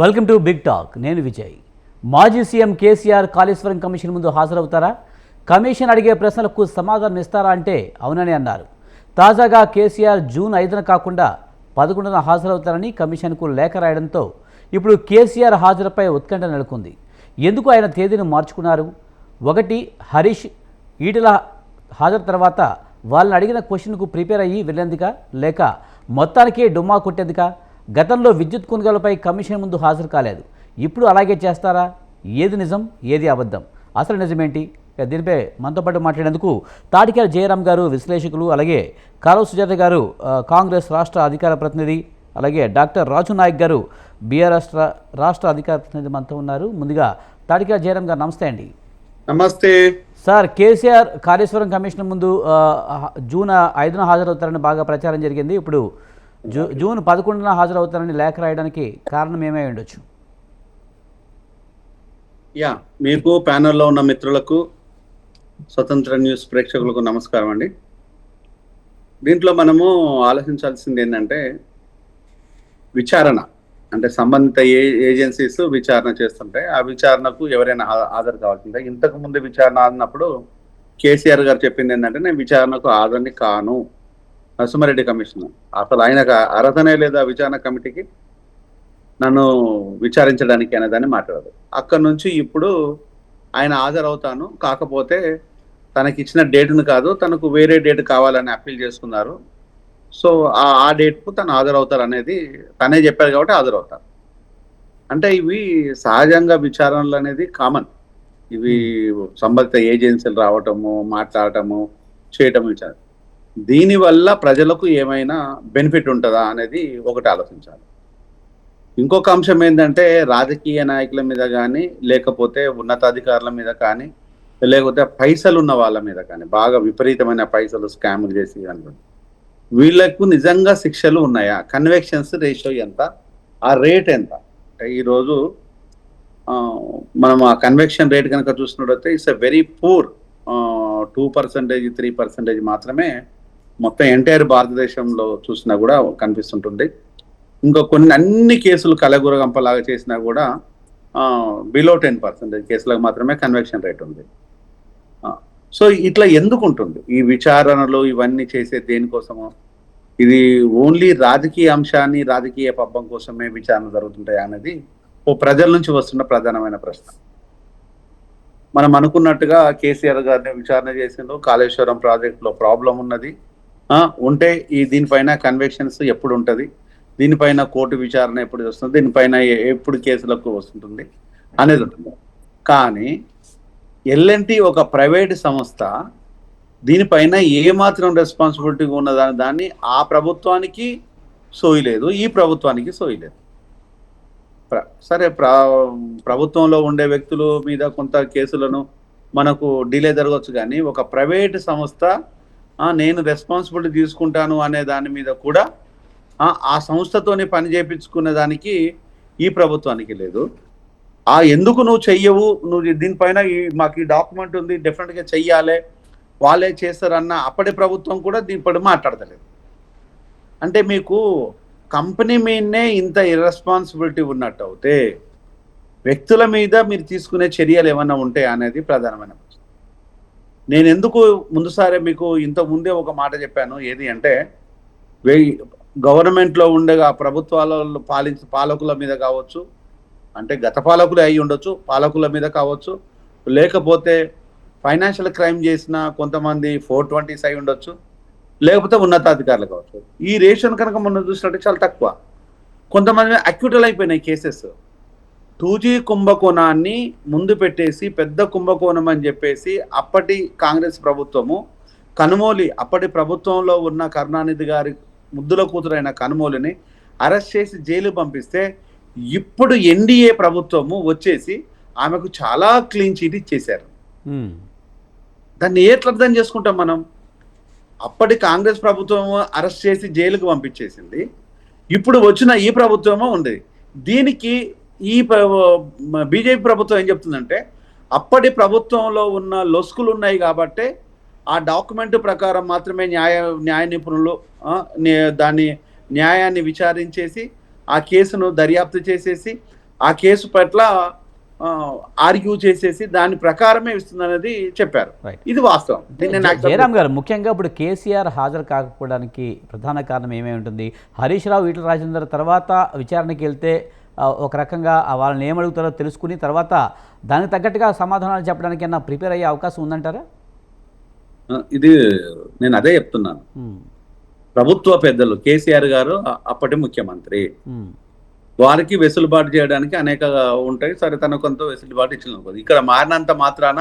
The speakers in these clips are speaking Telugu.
Welcome to big talk. నేను విజయ్. మాజీ సీఎం కేసీఆర్ కాళేశ్వరం కమిషన్ ముందు హాజరవుతారా? కమిషన్ అడిగే ప్రశ్నలకు సమాధానం ఇస్తారా అంటే అవునని అన్నారు. తాజాగా కేసీఆర్ జూన్ 5న కాకుండా 11న హాజరవుతారని కమిషన్కు లేఖ రాయడంతో ఇప్పుడు కేసీఆర్ హాజరుపై ఉత్కంఠ నెలకొంది. ఎందుకు ఆయన తేదీని మార్చుకున్నారు? ఒకటి, హరీష్ ఈటల హాజరు తర్వాత వాళ్ళని అడిగిన క్వశ్చన్కు ప్రిపేర్ అయ్యి వెళ్ళేందుక, లేక మొత్తానికే డుమ్మా కొట్టేందుక? గతంలో విద్యుత్ కొనుగోలుపై కమిషన్ ముందు హాజరు కాలేదు, ఇప్పుడు అలాగే చేస్తారా? ఏది నిజం, ఏది అబద్ధం, అసలు నిజమేంటి? దీనిపై మనతో పాటు మాట్లాడేందుకు తాడికల జయరాం గారు విశ్లేషకులు, అలాగే కాలువ సుజాత గారు కాంగ్రెస్ రాష్ట్ర అధికార ప్రతినిధి, అలాగే డాక్టర్ రాజు నాయక్ గారు బీఆర్ఎస్ రాష్ట్ర అధికార ప్రతినిధి మనతో ఉన్నారు. ముందుగా తాడికల జయరాం గారు నమస్తే అండి. నమస్తే సార్, కేసీఆర్ కాళేశ్వరం కమిషన్ ముందు జూన్ 5న హాజరవుతారని బాగా ప్రచారం జరిగింది. ఇప్పుడు జూన్ 11న హాజరవుతారని లేఖ రాయడానికి కారణం ఏమై ఉండొచ్చు? మీకు ప్యానెల్లో ఉన్న మిత్రులకు, స్వతంత్ర న్యూస్ ప్రేక్షకులకు నమస్కారం అండి. దీంట్లో మనము ఆలోచించాల్సింది ఏంటంటే, విచారణ అంటే సంబంధిత ఏజెన్సీస్ విచారణ చేస్తుంటే ఆ విచారణకు ఎవరైనా హాజరు కావాల్సిందే. ఇంతకు ముందు విచారణ అన్నప్పుడు కేసీఆర్ గారు చెప్పింది ఏంటంటే, నేను విచారణకు హాజరుని కాను, నరసింహారెడ్డి కమిషన్ అసలు ఆయనకు అర్హతనే లేదా విచారణ కమిటీకి నన్ను విచారించడానికి అనేదాన్ని మాట్లాడదు. అక్కడి నుంచి ఇప్పుడు ఆయన హాజరవుతాను, కాకపోతే తనకి ఇచ్చిన డేట్ను కాదు, తనకు వేరే డేట్ కావాలని అప్పీల్ చేసుకున్నారు. సో ఆ డేట్కు తను హాజరవుతారు అనేది తనే చెప్పారు కాబట్టి హాజరవుతారు. అంటే ఇవి సహజంగా విచారణలు అనేది కామన్. ఇవి సంబంధిత ఏజెన్సీలు రావటము, మాట్లాడటము, చేయటము విచారణ. దీనివల్ల ప్రజలకు ఏమైనా బెనిఫిట్ ఉంటుందా అనేది ఒకటి ఆలోచించాలి. ఇంకొక అంశం ఏంటంటే, రాజకీయ నాయకుల మీద కానీ, లేకపోతే ఉన్నతాధికారుల మీద కానీ, లేకపోతే పైసలు ఉన్న వాళ్ళ మీద కానీ, బాగా విపరీతమైన పైసలు స్కాములు చేసి అనుకోండి, వీళ్ళకు నిజంగా శిక్షలు ఉన్నాయా? కన్వెక్షన్స్ రేషియో ఎంత? ఆ రేట్ ఎంత? అంటే ఈరోజు మనం ఆ కన్వెక్షన్ రేట్ కనుక చూసినట్టయితే ఇట్స్ ఎ వెరీ పూర్. 2%, 3% మాత్రమే మొత్తం ఎంటైర్ భారతదేశంలో చూసినా కూడా కనిపిస్తుంటుంది. ఇంకా అన్ని కేసులు కలగురగంపలాగా చేసినా కూడా బిలో 10% కేసులకు మాత్రమే కన్వెక్షన్ రేట్ ఉంది. సో ఇట్లా ఎందుకు ఉంటుంది ఈ విచారణలు ఇవన్నీ చేసే దేనికోసమో? ఇది ఓన్లీ రాజకీయ అంశాన్ని, రాజకీయ పబ్బం కోసమే విచారణ జరుగుతుంటాయి అనేది ప్రజల నుంచి వస్తున్న ప్రధానమైన ప్రశ్న. మనం అనుకున్నట్టుగా కేసీఆర్ గారిని విచారణ చేసిండ్రు. కాళేశ్వరం ప్రాజెక్టులో ప్రాబ్లం ఉన్నది, ఉంటే దీనిపైన కన్వెక్షన్స్ ఎప్పుడు ఉంటుంది, దీనిపైన కోర్టు విచారణ ఎప్పుడు వస్తుంది, దీనిపైన ఎప్పుడు కేసులకు వస్తుంటుంది అనేది ఉంటుంది. కానీ ఎల్ఎన్టీ ఒక ప్రైవేట్ సంస్థ, దీనిపైన ఏమాత్రం రెస్పాన్సిబిలిటీ ఉన్నదాని దాన్ని ఆ ప్రభుత్వానికి సోయలేదు, ఈ ప్రభుత్వానికి సోయలేదు. సరే, ప్రభుత్వంలో ఉండే వ్యక్తుల మీద కొంత కేసులను మనకు డిలే జరగవచ్చు, కానీ ఒక ప్రైవేట్ సంస్థ నేను రెస్పాన్సిబిలిటీ తీసుకుంటాను అనే దాని మీద కూడా ఆ సంస్థతోనే పని చేయించుకునే దానికి ఈ ప్రభుత్వానికి లేదు. ఎందుకు నువ్వు చెయ్యవు, నువ్వు దీనిపైన మాకు ఈ డాక్యుమెంట్ ఉంది, డెఫినెట్గా చెయ్యాలి, వాళ్ళే చేస్తారన్న అప్పటి ప్రభుత్వం కూడా దీనిపై మాట్లాడతలేదు. అంటే మీకు కంపెనీ మీదనే ఇంత ఇర్రెస్పాన్సిబిలిటీ ఉన్నట్టు అవుతే వ్యక్తుల మీద మీరు తీసుకునే చర్యలు ఏమన్నా ఉంటాయా అనేది ప్రధానమైన ప్రశ్న. నేను ఎందుకు ముందుసారి మీకు ఇంతకుముందే ఒక మాట చెప్పాను, ఏది అంటే గవర్నమెంట్లో ఉండగా ప్రభుత్వాలలో పాలకుల మీద కావచ్చు, అంటే గత పాలకులే అయి ఉండొచ్చు, పాలకుల మీద కావచ్చు, లేకపోతే ఫైనాన్షియల్ క్రైమ్ చేసిన కొంతమంది 420s అయి ఉండొచ్చు, లేకపోతే ఉన్నతాధికారులు కావచ్చు. ఈ రేషన్ కనుక మనం చూసినట్టు చాలా తక్కువ. కొంతమంది అక్యూటల్ అయిపోయినాయి కేసెస్. 2G కుంభకోణాన్ని ముందు పెట్టేసి పెద్ద కుంభకోణం అని చెప్పేసి అప్పటి కాంగ్రెస్ ప్రభుత్వము కనుమోలి, అప్పటి ప్రభుత్వంలో ఉన్న కరుణానిధి గారి ముద్దుల కూతురైన కనుమోలిని అరెస్ట్ చేసి జైలు పంపిస్తే, ఇప్పుడు ఎన్డీఏ ప్రభుత్వము వచ్చేసి ఆమెకు చాలా క్లీన్ చీట్ ఇచ్చేశారు. దాన్ని ఎట్లా అర్థం చేసుకుంటాం మనం? అప్పటి కాంగ్రెస్ ప్రభుత్వం అరెస్ట్ చేసి జైలుకు పంపించేసింది, ఇప్పుడు వచ్చిన ఈ ప్రభుత్వమో ఉంది. దీనికి ఈ బీజేపీ ప్రభుత్వం ఏం చెప్తుందంటే, అప్పటి ప్రభుత్వంలో ఉన్న లొసుకులు ఉన్నాయి కాబట్టి ఆ డాక్యుమెంట్ ప్రకారం మాత్రమే న్యాయ నిపుణులు దాన్ని న్యాయాన్ని విచారించేసి ఆ కేసును దర్యాప్తు చేసేసి ఆ కేసు పట్ల ఆర్గ్యూ చేసేసి దాని ప్రకారమే ఇస్తుందనేది చెప్పారు. రైట్. ఇది వాస్తవం. దీన్ని నేను accept జయరామ్ గారు, ముఖ్యంగా ఇప్పుడు కేసీఆర్ హాజరు కాకపోవడానికి ప్రధాన కారణం ఏమై ఉంటుంది? హరీష్ రావు, ఈటల రాజేందర్ తర్వాత విచారణకి వెళ్తే ఒక రకంగా వాళ్ళని ఏమడుగుతారో తెలుసుకుని తర్వాత దానికి తగ్గట్టుగా సమాధానాలు చెప్పడానికి ఏమన్నా ప్రిపేర్ అయ్యే అవకాశం ఉందంటారా? ఇది నేను అదే చెప్తున్నాను. ఉమ్, ప్రభుత్వ పెద్దలు కేసీఆర్ గారు అప్పటి ముఖ్యమంత్రి, ఉమ్, వారికి వెసులుబాటు చేయడానికి అనేక ఉంటాయి. సరే, తన కొంత వెసులుబాటు ఇచ్చిన ఇక్కడ మారినంత మాత్రాన,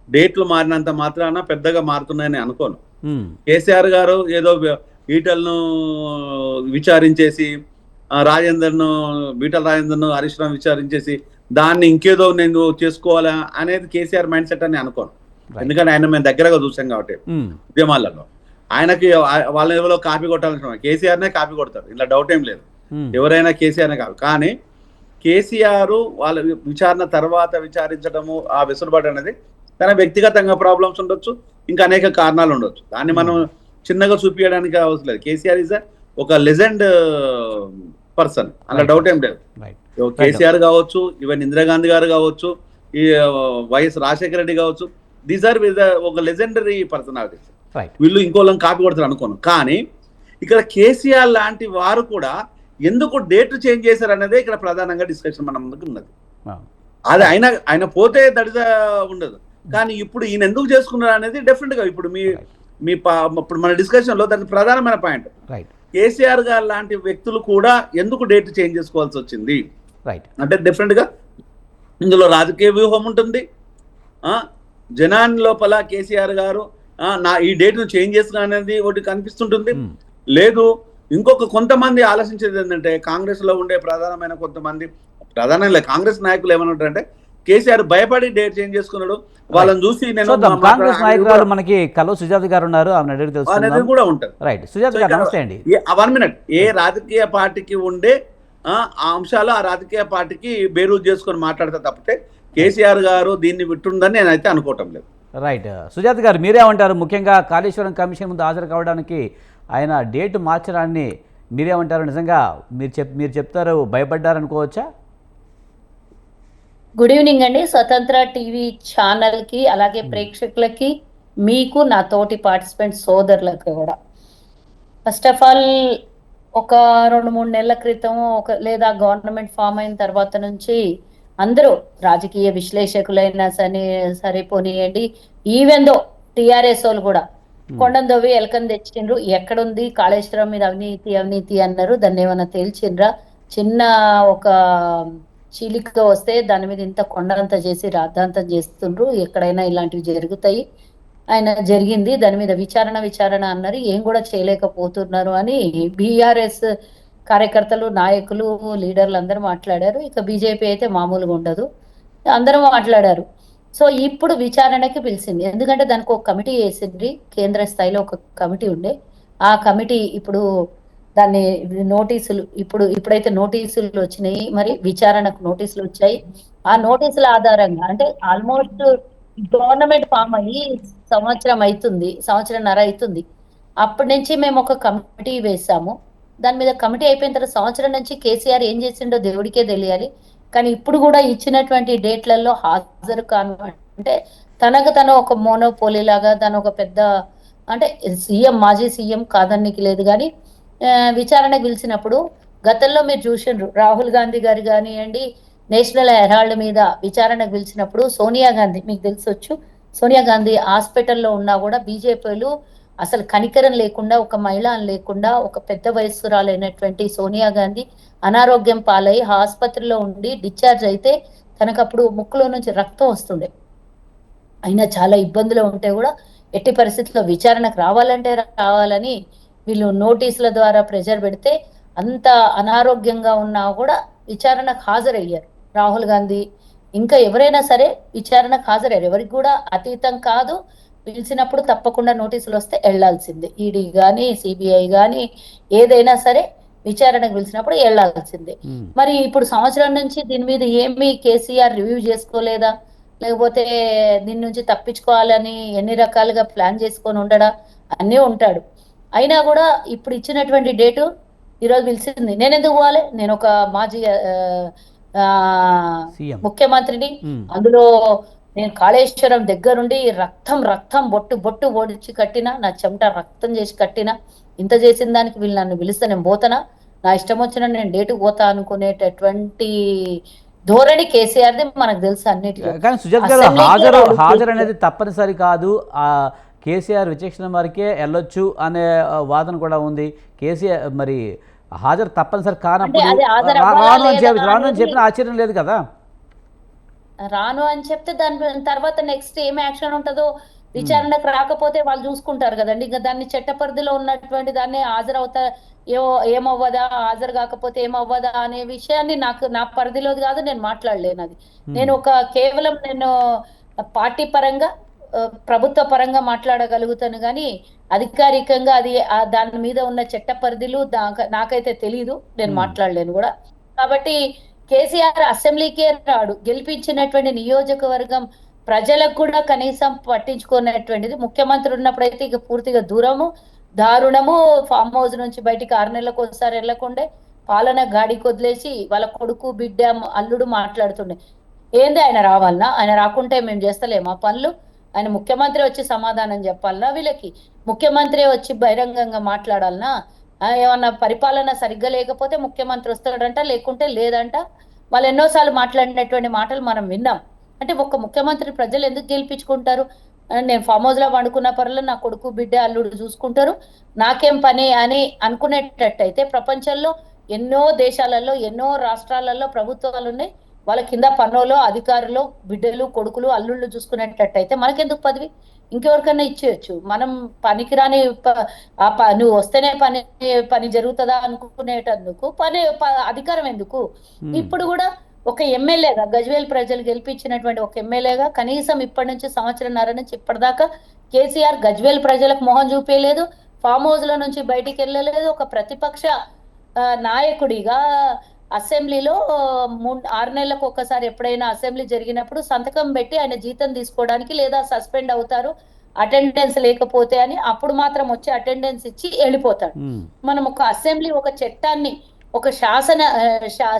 డేట్లు మారినంత మాత్రాన పెద్దగా మారుతున్నాయని అనుకోను. ఉమ్, కేసీఆర్ గారు ఏదో ఈటలను విచారించేసి రాజేందర్ను, ఈటల రాజేందర్ను, హరీష్ రావు విచారించేసి దాన్ని ఇంకేదో నేను చేసుకోవాలా అనేది కేసీఆర్ మైండ్ సెట్ అని అనుకోను. ఎందుకంటే ఆయన మేము దగ్గరగా చూసాం కాబట్టి ఉమ్, ఉద్యమాలలో. ఆయనకి వాళ్ళ ఎవరో కాపీ కొట్టాలనుకున్నాం, కేసీఆర్నే కాపీ కొడతారు, ఇలా డౌట్ ఏం లేదు. ఉమ్, ఎవరైనా కేసీఆర్నే కాదు. కానీ కేసీఆర్ వాళ్ళ విచారణ తర్వాత విచారించడము, ఆ వెసులుబాటు అనేది తన వ్యక్తిగతంగా ప్రాబ్లమ్స్ ఉండొచ్చు, ఇంకా అనేక కారణాలు ఉండొచ్చు. దాన్ని మనం చిన్నగా చూపించడానికి అవసరం లేదు. కేసీఆర్ ఈజ్ ఒక లెజెండ్ పర్సన్, అలా డౌట్ ఏం లేదు. రైట్. కేసీఆర్ కావచ్చు, ఈవెన్ ఇందిరాగాంధీ గారు కావచ్చు, ఈ వైఎస్ రాజశేఖర రెడ్డి కావచ్చు, దీస్ ఆర్ ఒక లెజెండరీ పర్సనాలిటీస్. రైట్. వీళ్ళు ఇంకోళ్ళని కాపీ కొడతారు అనుకోను. కానీ ఇక్కడ కేసీఆర్ లాంటి వారు కూడా ఎందుకు డేట్ చేంజ్ చేశారు అనేది ఇక్కడ ప్రధానంగా డిస్కషన్ మన ముందుకు ఉన్నది. అది ఆయన పోతే దడిద ఉండదు, కానీ ఇప్పుడు ఈయన ఎందుకు చేసుకున్నారు అనేది డెఫినెట్ గా ఇప్పుడు ఇప్పుడు మన డిస్కషన్ లో దానికి ప్రధానమైన పాయింట్. రైట్. కేసీఆర్ గారు లాంటి వ్యక్తులు కూడా ఎందుకు డేట్ చేంజ్ చేసుకోవాల్సి వచ్చింది రైట్. అంటే డెఫినెట్ గా ఇందులో రాజకీయ వ్యూహం ఉంటుంది. జనాన్ని లోపల కేసీఆర్ గారు ఈ డేట్ ను చేంజ్ చేస్తున్నా అనేది ఒకటి కనిపిస్తుంటుంది. లేదు, ఇంకొక కొంతమంది ఆలోచించేది ఏంటంటే, కాంగ్రెస్ లో ఉండే ప్రధానమైన కొంతమంది, ప్రధానంగా కాంగ్రెస్ నాయకులు ఏమనుంటారంటే, కేసీఆర్ భయపడి డేట్ చేంజ్ చేసుకున్నాడు, వాళ్ళని చూసి నేను కాంగ్రెస్ నాయకురాలు మనకి కల్లో సుజాత గారు ఉన్నారు, అనేది కూడా ఉంటుంది. రైట్. సుజాత గారు నమస్తే అండి. 1 మినిట్. ఏ రాజకీయ పార్టీకి ఉండే ఆ అంశాలు ఆ రాజకీయ పార్టీకి బేరూజు చేసుకొని మాట్లాడితే తప్పితే కేసీఆర్ గారు దీన్ని విట్టుందని నేనైతే అనుకోవటం లేదు. రైట్. సుజాత గారు, మీరేమంటారు? ముఖ్యంగా కాళేశ్వరం కమిషన్ ముందు హాజరు కావడానికి ఆయన డేట్ మార్చడాన్ని మీరేమంటారు? నిజంగా మీరు చెప్తారు భయపడ్డారనుకోవచ్చా? గుడ్ ఈవినింగ్ అండి. స్వతంత్ర టీవీ ఛానల్కి, అలాగే ప్రేక్షకులకి, మీకు, నా తోటి పార్టిసిపెంట్ సోదరులకు కూడా ఫస్ట్ ఆఫ్ ఆల్ ఒక 2-3 నెలల క్రితం లేదా గవర్నమెంట్ ఫామ్ అయిన తర్వాత నుంచి అందరూ రాజకీయ విశ్లేషకులైనా సరిపోనియండి, ఈవెన్ దో టీఆర్ఎస్ వాళ్ళు కూడా కొండను దవ్వి ఎలకని తెచ్చిండ్రు. ఎక్కడుంది కాళేశ్వరం మీద అవినీతి అన్నారు, దాన్ని ఏమన్నా తేల్చిండ్రా? చిన్న ఒక చీలికతో వస్తే దాని మీద ఇంత కొండంతా చేసి రాద్ధాంతం చేస్తుండ్రు. ఎక్కడైనా ఇలాంటివి జరుగుతాయి, ఆయన జరిగింది, దాని మీద విచారణ అన్నారు, ఏం కూడా చేయలేకపోతున్నారు అని బీఆర్ఎస్ కార్యకర్తలు, నాయకులు, లీడర్లు అందరూ మాట్లాడారు. ఇక బీజేపీ అయితే మామూలుగా ఉండదు, అందరూ మాట్లాడారు. సో ఇప్పుడు విచారణకి పిలిచింది, ఎందుకంటే దానికి ఒక కమిటీ వేసింది, కేంద్ర స్థాయిలో ఒక కమిటీ ఉండే. ఆ కమిటీ ఇప్పుడు దాన్ని నోటీసులు, ఇప్పుడైతే నోటీసులు వచ్చినాయి, మరి విచారణకు నోటీసులు వచ్చాయి. ఆ నోటీసుల ఆధారంగా, అంటే ఆల్మోస్ట్ గవర్నమెంట్ ఫామ్ అయ్యి సంవత్సరంన్నర అవుతుంది. అప్పటి నుంచి మేము ఒక కమిటీ వేసాము. దాని మీద కమిటీ అయిపోయిన తర్వాత సంవత్సరం నుంచి కేసీఆర్ ఏం చేసిండో దేవుడికే తెలియాలి. కానీ ఇప్పుడు కూడా ఇచ్చినటువంటి డేట్లలో హాజరు కాను అంటే తను ఒక మోనోపోలీ లాగా, తను ఒక పెద్ద, అంటే సీఎం, మాజీ సీఎం కాదనికి లేదు, కానీ విచారణకు పిలిచినప్పుడు గతంలో మీరు చూసిండ్రు, రాహుల్ గాంధీ గారు కానివ్వండి, నేషనల్ హెరాల్డ్ మీద విచారణకు పిలిచినప్పుడు సోనియా గాంధీ, మీకు తెలిసొచ్చు, సోనియా గాంధీ హాస్పిటల్లో ఉన్నా కూడా బీజేపీలు అసలు కనికరం లేకుండా, ఒక మహిళ లేకుండా, ఒక పెద్ద వయస్సురాలైనటువంటి సోనియా గాంధీ అనారోగ్యం పాలై ఆసుపత్రిలో ఉండి డిశ్చార్జ్ అయితే తనకప్పుడు ముక్కులో నుంచి రక్తం వస్తుండే. అయినా చాలా ఇబ్బందులు ఉంటే కూడా ఎట్టి పరిస్థితుల్లో విచారణకు రావాలని వీళ్ళు నోటీసుల ద్వారా ప్రెజర్ పెడితే అంత అనారోగ్యంగా ఉన్నా కూడా విచారణకు హాజరయ్యారు. రాహుల్ గాంధీ ఇంకా ఎవరైనా సరే విచారణకు హాజరయ్యారు. ఎవరికి కూడా అతీతం కాదు, పిలిచినప్పుడు తప్పకుండా నోటీసులు వస్తే వెళ్లాల్సిందే. ఈడీ కానీ, సిబిఐ కానీ, ఏదైనా సరే విచారణకు పిలిచినప్పుడు వెళ్లాల్సిందే. మరి ఇప్పుడు సంవత్సరం నుంచి దీని మీద ఏమీ కేసీఆర్ రివ్యూ చేసుకోలేదా? లేకపోతే దీని నుంచి తప్పించుకోవాలని ఎన్ని రకాలుగా ప్లాన్ చేసుకొని ఉండడా? అన్నీ ఉంటాడు. అయినా కూడా ఇప్పుడు ఇచ్చినటువంటి డేటు ఈరోజు పిలిచింది. నేను ఎందుకు పోవాలి? నేను ఒక మాజీ ఆ సీఎం. ముఖ్యమంత్రిని. ఉమ్. అందులో నేను కాళేశ్వరం దగ్గరుండి రక్తం రక్తం బొట్టు బొట్టు ఓడిచి కట్టినా, నా చెమట రక్తం చేసి కట్టినా, ఇంత చేసిన దానికి వీళ్ళు నన్ను పిలిస్తే నేను పోతానా, నా ఇష్టం వచ్చిన నేను డేటుకు పోతా అనుకునేటటువంటి ధోరణి కేసీఆర్ది మనకు తెలుసు అన్నిటిలో. కానీ సుజాత్ గారు, అసెంబ్లీకే రాడు హాజరు కేసీఆర్. అనేది తప్పనిసరి కాదు. ఆ కేసీఆర్ విచక్షణ వరకే వెళ్ళొచ్చు అనే వాదన కూడా ఉంది. కేసీఆర్ మరి హాజరు తప్పనిసరి అంటే కానప్పుడు అది హాజరు అవ్వాలా రాను అని లేదా రాను అని అనేది చెప్పిన ఆశ్చర్యం లేదు కదా. రాను అని చెప్తే దాని తర్వాత నెక్స్ట్ ఏం యాక్షన్ ఉంటుందో ఉమ్. విచారణకు రాకపోతే వాళ్ళు చూసుకుంటారు కదండి. ఇంకా దాన్ని చట్ట పరిధిలో ఉన్నటువంటి దాన్ని హాజరవుతా ఏమవ్వదా, హాజరు కాకపోతే ఏమవ్వదా అనే విషయాన్ని నా పరిధిలోది కాదు, నేను మాట్లాడలేను అది. ఉమ్. నేను కేవలం నేను పార్టీ పరంగా ప్రభుత్వ పరంగా మాట్లాడగలుగుతాను కానీ అధికారికంగా అది దాని మీద ఉన్న చట్ట పరిధిలు నాకైతే తెలీదు, నేను ఉమ్. మాట్లాడలేను కూడా. కాబట్టి కేసీఆర్ అసెంబ్లీకే రాడు, గెలిపించినటువంటి నియోజకవర్గం ప్రజలకు కూడా కనీసం పట్టించుకున్నటువంటిది. ముఖ్యమంత్రి ఉన్నప్పుడైతే ఇక పూర్తిగా దూరము దారుణము. ఫామ్ హౌస్ నుంచి బయటికి 6 నెలలకు ఒకసారి వెళ్లకుండే, పాలన గాడికి వదిలేసి వాళ్ళ కొడుకు బిడ్డ అల్లుడు మాట్లాడుతుండే. ఏంది ఆయన రావాలనా? ఆయన రాకుంటే మేము చేస్తలేమా పనులు? ఆయన ముఖ్యమంత్రి వచ్చి సమాధానం చెప్పాలనా వీళ్ళకి? ముఖ్యమంత్రి వచ్చి బహిరంగంగా మాట్లాడాలనా? ఏమన్నా పరిపాలన సరిగ్గా లేకపోతే ముఖ్యమంత్రి వస్తాడంట, లేకుంటే లేదంట. వాళ్ళు ఎన్నోసార్లు మాట్లాడినటువంటి మాటలు మనం విన్నాం. అంటే ఒక్క ముఖ్యమంత్రి ప్రజలు ఎందుకు గెలిపించుకుంటారు? నేను ఫామ్ హౌస్ లో వండుకున్న పనులు నా కొడుకు బిడ్డ అల్లుడు చూసుకుంటారు, నాకేం పని అని అనుకునేటట్టయితే ప్రపంచంలో ఎన్నో దేశాలలో ఎన్నో రాష్ట్రాలలో ప్రభుత్వాలు ఉన్నాయి. వాళ్ళ కింద పనులు అధికారులు బిడ్డలు కొడుకులు అల్లుళ్ళు చూసుకునేటట్టయితే మనకెందుకు పదవి? ఇంకెవరికైనా ఇచ్చేయచ్చు. మనం పనికిరాని నువ్వు వస్తేనే పని జరుగుతుందా అనుకునేటందుకు అధికారం ఎందుకు? ఉమ్. ఇప్పుడు కూడా ఒక ఎమ్మెల్యేగా, గజ్వేల్ ప్రజలు గెలిపించినటువంటి ఒక ఎమ్మెల్యేగా కనీసం ఇప్పటి నుంచి సంవత్సరంన్నర నుంచి ఇప్పటిదాకా కేసీఆర్ గజ్వేల్ ప్రజలకు మొహం చూపేయలేదు, ఫామ్ హౌస్ లో నుంచి బయటికి వెళ్ళలేదు. ఒక ప్రతిపక్ష నాయకుడిగా అసెంబ్లీలో 6 నెలలకు ఒకసారి ఎప్పుడైనా అసెంబ్లీ జరిగినప్పుడు సంతకం పెట్టి ఆయన జీతం తీసుకోవడానికి లేదా సస్పెండ్ అవుతారు అటెండెన్స్ లేకపోతే అని, అప్పుడు మాత్రం వచ్చి అటెండెన్స్ ఇచ్చి వెళ్ళిపోతాడు. ఉమ్. మనం ఒక అసెంబ్లీ ఒక చట్టాన్ని ఒక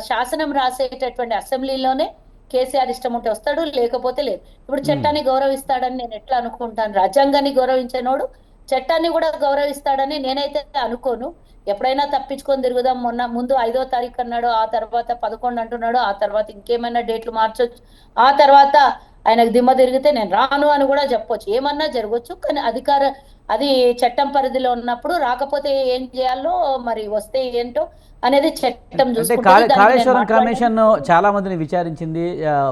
శాసనం రాసేటటువంటి అసెంబ్లీలోనే కేసీఆర్ ఇష్టం ఉంటే వస్తాడు, లేకపోతే లేదు. ఇప్పుడు చట్టాన్ని గౌరవిస్తాడని నేను ఎట్లా అనుకుంటాను? రాజ్యాంగాన్ని గౌరవించినోడు చట్టాన్ని కూడా గౌరవిస్తాడని నేనైతే అనుకోను. ఎప్పుడైనా తప్పించుకొని తిరుగుదాం. ముందు 5వ తారీఖు అన్నాడు, ఆ తర్వాత 11 అంటున్నాడు, ఆ తర్వాత ఇంకేమైనా డేట్లు మార్చొచ్చు, ఆ తర్వాత ఆయనకు దిమ్మ తిరిగితే నేను రాను అని కూడా చెప్పొచ్చు, ఏమన్నా జరగవచ్చు. కానీ అది చట్టం పరిధిలో ఉన్నప్పుడు రాకపోతే ఏం చేయాలో, మరి వస్తే ఏంటో అనేది చట్టం అంటే చూసుకుంటుంది. దానికి నేను కాళేశ్వరం కమిషన్ మాట్లాడను. చాలా మందిని విచారించింది,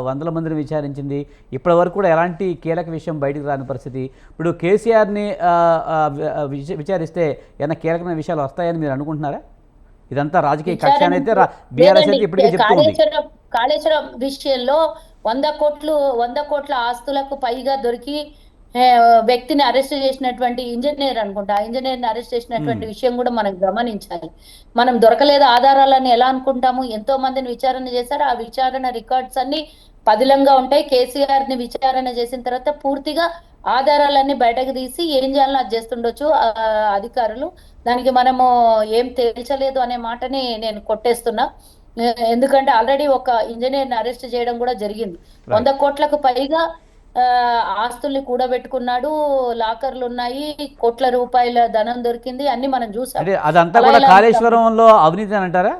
వందల మందిని విచారించింది. ఇప్పటి వరకు కూడా ఎలాంటి కీలక విషయం బయటకు రాని పరిస్థితి. ఇప్పుడు కేసీఆర్ని విచారిస్తే ఏమైనా కీలకమైన విషయాలు వస్తాయని మీరు అనుకుంటున్నారా? ఇదంతా రాజకీయ కక్ష అని అయితే బీఆర్ఎస్ లేదండి. అయితే ఇప్పటికే చెప్తుంది. కాళేశ్వరం విషయంలో 100 కోట్ల ఆస్తులకు పైగా దొరికి వ్యక్తిని అరెస్ట్ చేసినటువంటి ఇంజనీర్ అనుకుంటా, ఆ ఇంజనీర్ని అరెస్ట్ చేసినటువంటి విషయం కూడా మనం గమనించాలి. మనం దొరకలేదు ఆధారాలని ఎలా అనుకుంటాము? ఎంతో మందిని విచారణ చేశారు, ఆ విచారణ రికార్డ్స్ అన్ని పదిలంగా ఉంటాయి. కేసీఆర్ ని విచారణ చేసిన తర్వాత పూర్తిగా ఆధారాలన్నీ బయటకు తీసి ఏం చేయాలో అది చేస్తుండొచ్చు అధికారులు. దానికి మనము ఏం తేల్చలేదు అనే మాటని నేను కొట్టేస్తున్నా. ఎందుకంటే ఆల్రెడీ ఒక ఇంజనీర్ని అరెస్ట్ చేయడం కూడా జరిగింది. 100 కోట్లకు పైగా ఆస్తుల్ని కూడబెట్టుకున్నాడు, లాకర్లు ఉన్నాయి, కోట్ల రూపాయల ధనం దొరికింది, అన్ని మనం చూసాం. అంటే అదంతా కూడా కాళేశ్వరంలో అవినీతి అని అంటారా?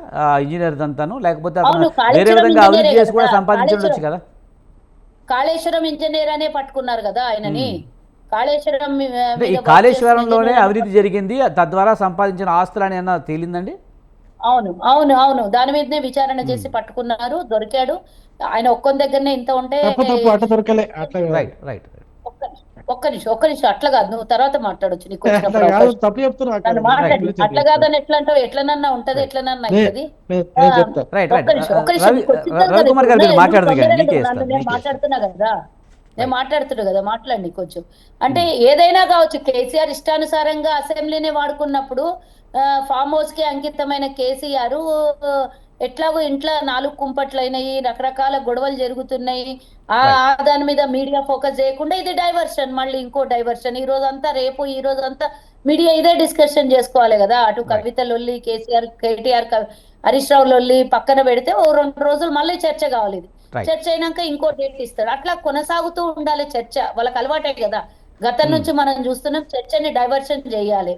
ఇంజనీర్ అంతాను, లేకపోతే అతను వేరే విధంగా అవినీతి చేసి కూడా సంపాదించవచ్చు కదా? కాళేశ్వరం ఇంజనీర్ అనే పట్టుకున్నారు కదా ఆయనని. కాళేశ్వరం ఈ కాళేశ్వరంలోనే అవినీతి జరిగింది, తద్వారా సంపాదించిన ఆస్తులు అని ఏమన్నా తేలిందండి? అవును అవును అవును, దాని మీదనే విచారణ చేసి పట్టుకున్నారు, దొరికాడు. ఆయన ఒక్కొని దగ్గరనే ఇంత ఉంటే రైట్ రైట్. ఒక్క నిమిషం అట్లా కాదు, నువ్వు తర్వాత మాట్లాడొచ్చు, నీకు వచ్చినప్పుడు మాట్లాడి. అట్లా కాదని ఎట్లా అంటావు? ఎట్లనన్నా ఉంటది, ఎట్లనన్నా అవుతుంది. నేను మాట్లాడుతున్నా కదా, మాట్లాడి కొంచెం. అంటే ఏదైనా కావచ్చు, కేసీఆర్ ఇష్టానుసారంగా అసెంబ్లీని వాడుకున్నప్పుడు ఫామ్ హౌస్ కి అంకితమైన కేసీఆర్ ఎట్లాగో ఇంట్లో 4 కుంపట్లు అయినాయి, రకరకాల గొడవలు జరుగుతున్నాయి, దాని మీద మీడియా ఫోకస్ చేయకుండా ఇది డైవర్షన్, మళ్ళీ ఇంకో డైవర్షన్. ఈ రోజంతా రేపు ఈ రోజంతా మీడియా ఇదే డిస్కషన్ చేసుకోవాలి కదా. అటు కవిత లొల్లి, కేసీఆర్ కేటీఆర్ హరీష్ రావు లొల్లి పక్కన పెడితే ఓ 2 రోజులు మళ్ళీ చర్చ కావాలి. ఇది చర్చ అయినాక ఇంకో డేట్ ఇస్తాడు. అట్లా కొనసాగుతూ ఉండాలి చర్చ. వాళ్ళకి అలవాటే కదా. గతం నుంచి మనం చూస్తున్నాం, చర్చని డైవర్షన్ చేయాలి.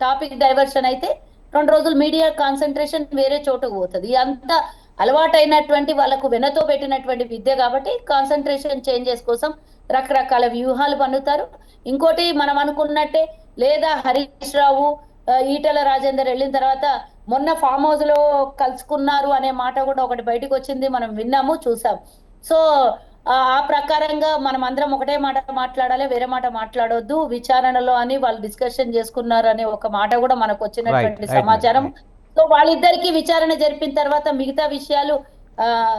టాపిక్ డైవర్షన్ అయితే 2 రోజులు మీడియా కాన్సన్ట్రేషన్ వేరే చోటుకు పోతుంది. అంతా అలవాటైనటువంటి వాళ్ళకు వెనతో పెట్టినటువంటి విద్య కాబట్టి కాన్సన్ట్రేషన్ చేంజెస్ కోసం రకరకాల వ్యూహాలు పన్నుతారు. ఇంకోటి మనం అనుకున్నట్టే లేదా హరీష్ రావు ఈటల రాజేందర్ వెళ్ళిన తర్వాత మొన్న ఫామ్ హౌస్ లో కలుసుకున్నారు అనే మాట కూడా ఒకటి బయటకు వచ్చింది, మనం విన్నాము, చూసాం. సో ఆ ప్రకారంగా మనం అందరం ఒకటే మాట మాట్లాడాలి, వేరే మాట మాట్లాడొద్దు విచారణలో అని వాళ్ళు డిస్కషన్ చేసుకున్నారు అనే ఒక మాట కూడా మనకు వచ్చినటువంటి సమాచారం. సో వాళ్ళిద్దరికి విచారణ జరిపిన తర్వాత మిగతా విషయాలు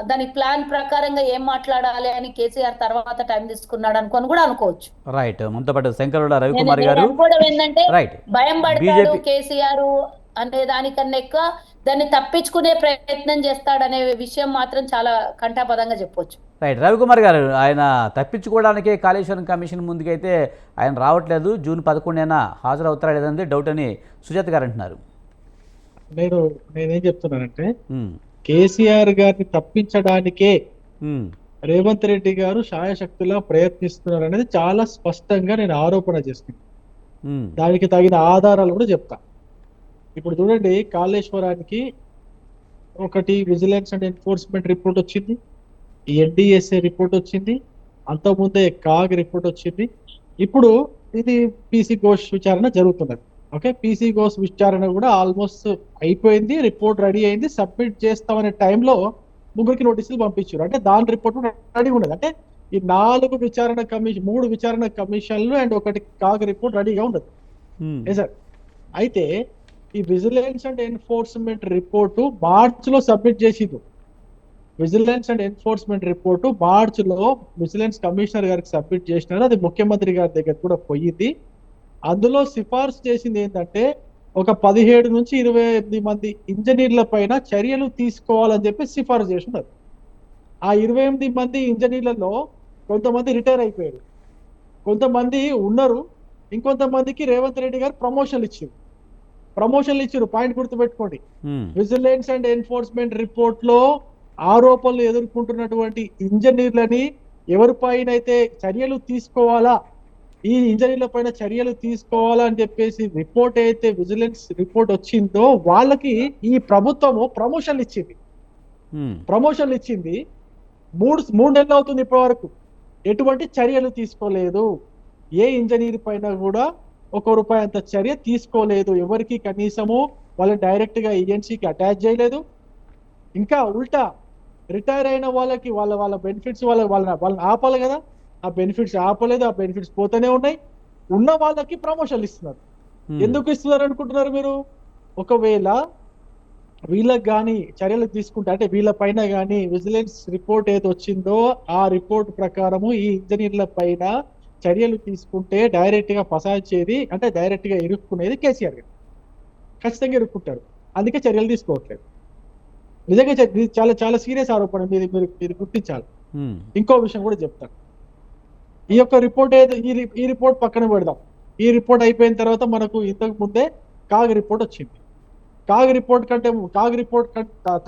దాని ప్లాన్ ప్రకారంగా ఏం మాట్లాడాలి అని కేసీఆర్ తర్వాత టైం తీసుకున్నాడు అనుకొని కూడా అనుకోవచ్చు. రైట్. మనతో పాటు శంకరుల రవికుమార్ గారు ఏంటంటే భయం పడతాడు కేసీఆర్ అనే దానికన్నా ఎక్కువ దాన్ని తప్పించుకునే ప్రయత్నం చేస్తాడనే విషయం మాత్రం చాలా కంఠాపదంగా చెప్పొచ్చు. రైట్. రవికుమార్ గారు, ఆయన తప్పించుకోవడానికే కాళేశ్వరం కమిషన్ ముందుకైతే ఆయన రావట్లేదు, జూన్ 11న హాజరవుతారా లేదంటే డౌట్ అని సుజాత గారు అంటున్నారు. నేనేం చెప్తున్నానంటే కేసీఆర్ గారిని తప్పించడానికే రేవంత్ రెడ్డి గారు శాయశక్తులా ప్రయత్నిస్తున్నారు అనేది చాలా స్పష్టంగా నేను ఆరోపణ చేస్తున్నాను. దానికి తగిన ఆధారాలు కూడా చెప్తా. ఇప్పుడు చూడండి, కాళేశ్వరానికి ఒకటి విజిలెన్స్ అండ్ ఎన్ఫోర్స్మెంట్ రిపోర్ట్ వచ్చింది, ఎన్డీఎస్ఏ రిపోర్ట్ వచ్చింది, అంతకుముందే కాగ్ రిపోర్ట్ వచ్చింది. ఇప్పుడు ఇది పీసీ ఘోష్ విచారణ జరుగుతున్నది. ఓకే, పీసీ ఘోష్ విచారణ కూడా ఆల్మోస్ట్ అయిపోయింది, రిపోర్ట్ రెడీ అయింది. సబ్మిట్ చేస్తామనే టైంలో 3 నోటీసులు పంపించారు. అంటే దాని రిపోర్ట్ రెడీ ఉన్నది. అంటే ఈ 3 విచారణ కమిషన్లు అండ్ ఒకటి కాగ్ రిపోర్ట్ రెడీగా ఉండదు సార్. అయితే ఈ విజిలెన్స్ అండ్ ఎన్ఫోర్స్మెంట్ రిపోర్టు మార్చిలో సబ్మిట్ చేసింది. విజిలెన్స్ అండ్ ఎన్ఫోర్స్మెంట్ రిపోర్టు మార్చిలో విజిలెన్స్ కమిషనర్ గారికి సబ్మిట్ చేసినారు. అది ముఖ్యమంత్రి గారి దగ్గర కూడా పోయింది. అందులో సిఫార్సు చేసింది ఏంటంటే ఒక 17 నుంచి 28 మంది ఇంజనీర్ల పైన చర్యలు తీసుకోవాలని చెప్పి సిఫార్సు చేస్తున్నారు. ఆ 28 మంది ఇంజనీర్లలో కొంతమంది రిటైర్ అయిపోయారు, కొంతమంది ఉన్నారు, ఇంకొంతమందికి రేవంత్ రెడ్డి గారు ప్రమోషన్లు ఇచ్చారు. పాయింట్ గుర్తుపెట్టుకోండి. విజిలెన్స్ అండ్ ఎన్ఫోర్స్మెంట్ రిపోర్ట్ లో ఆరోపణలు ఎదుర్కొంటున్నటువంటి ఇంజనీర్లని ఎవరిపైన అయితే చర్యలు తీసుకోవాలా, ఈ ఇంజనీర్ల పైన చర్యలు తీసుకోవాలా అని చెప్పేసి రిపోర్ట్ అయితే విజిలెన్స్ రిపోర్ట్ వచ్చిందో వాళ్ళకి ఈ ప్రభుత్వము ప్రమోషన్లు ఇచ్చింది. 3 నెలలు అవుతుంది ఇప్పటి వరకు ఎటువంటి చర్యలు తీసుకోలేదు. ఏ ఇంజనీర్ పైన కూడా ₹1 అంత చర్య తీసుకోలేదు. ఎవరికి కనీసము వాళ్ళని డైరెక్ట్ గా ఏజెన్సీకి అటాచ్ చేయలేదు. ఇంకా ఉల్టా రిటైర్ అయిన వాళ్ళకి వాళ్ళ బెనిఫిట్స్ వాళ్ళని ఆపాలి కదా, ఆ బెనిఫిట్స్ ఆపలేదు. ఆ బెనిఫిట్స్ పోతూనే ఉన్నాయి. ఉన్న వాళ్ళకి ప్రమోషన్లు ఇస్తున్నారు. ఎందుకు ఇస్తున్నారు అనుకుంటున్నారు మీరు? ఒకవేళ వీళ్ళకి కానీ చర్యలు తీసుకుంటే, అంటే వీళ్ళ పైన కానీ విజిలెన్స్ రిపోర్ట్ ఏది వచ్చిందో ఆ రిపోర్ట్ ప్రకారము ఈ ఇంజనీర్ల పైన చర్యలు తీసుకుంటే డైరెక్ట్ గా ఫసాచేది, అంటే డైరెక్ట్ గా ఇరుక్కునేది కేసీఆర్ గారు. ఖచ్చితంగా ఇరుక్కుంటారు. అందుకే చర్యలు తీసుకోవట్లేదు. నిజంగా చాలా చాలా సీరియస్ ఆరోపణ, మీరు గుర్తించాలి. ఇంకో విషయం కూడా చెప్తాను. ఈ యొక్క రిపోర్ట్ ఈ రిపోర్ట్ పక్కన పెడదాం. ఈ రిపోర్ట్ అయిపోయిన తర్వాత మనకు ఇంతకు ముందే కాగ్ రిపోర్ట్ వచ్చింది. కాగ్ రిపోర్ట్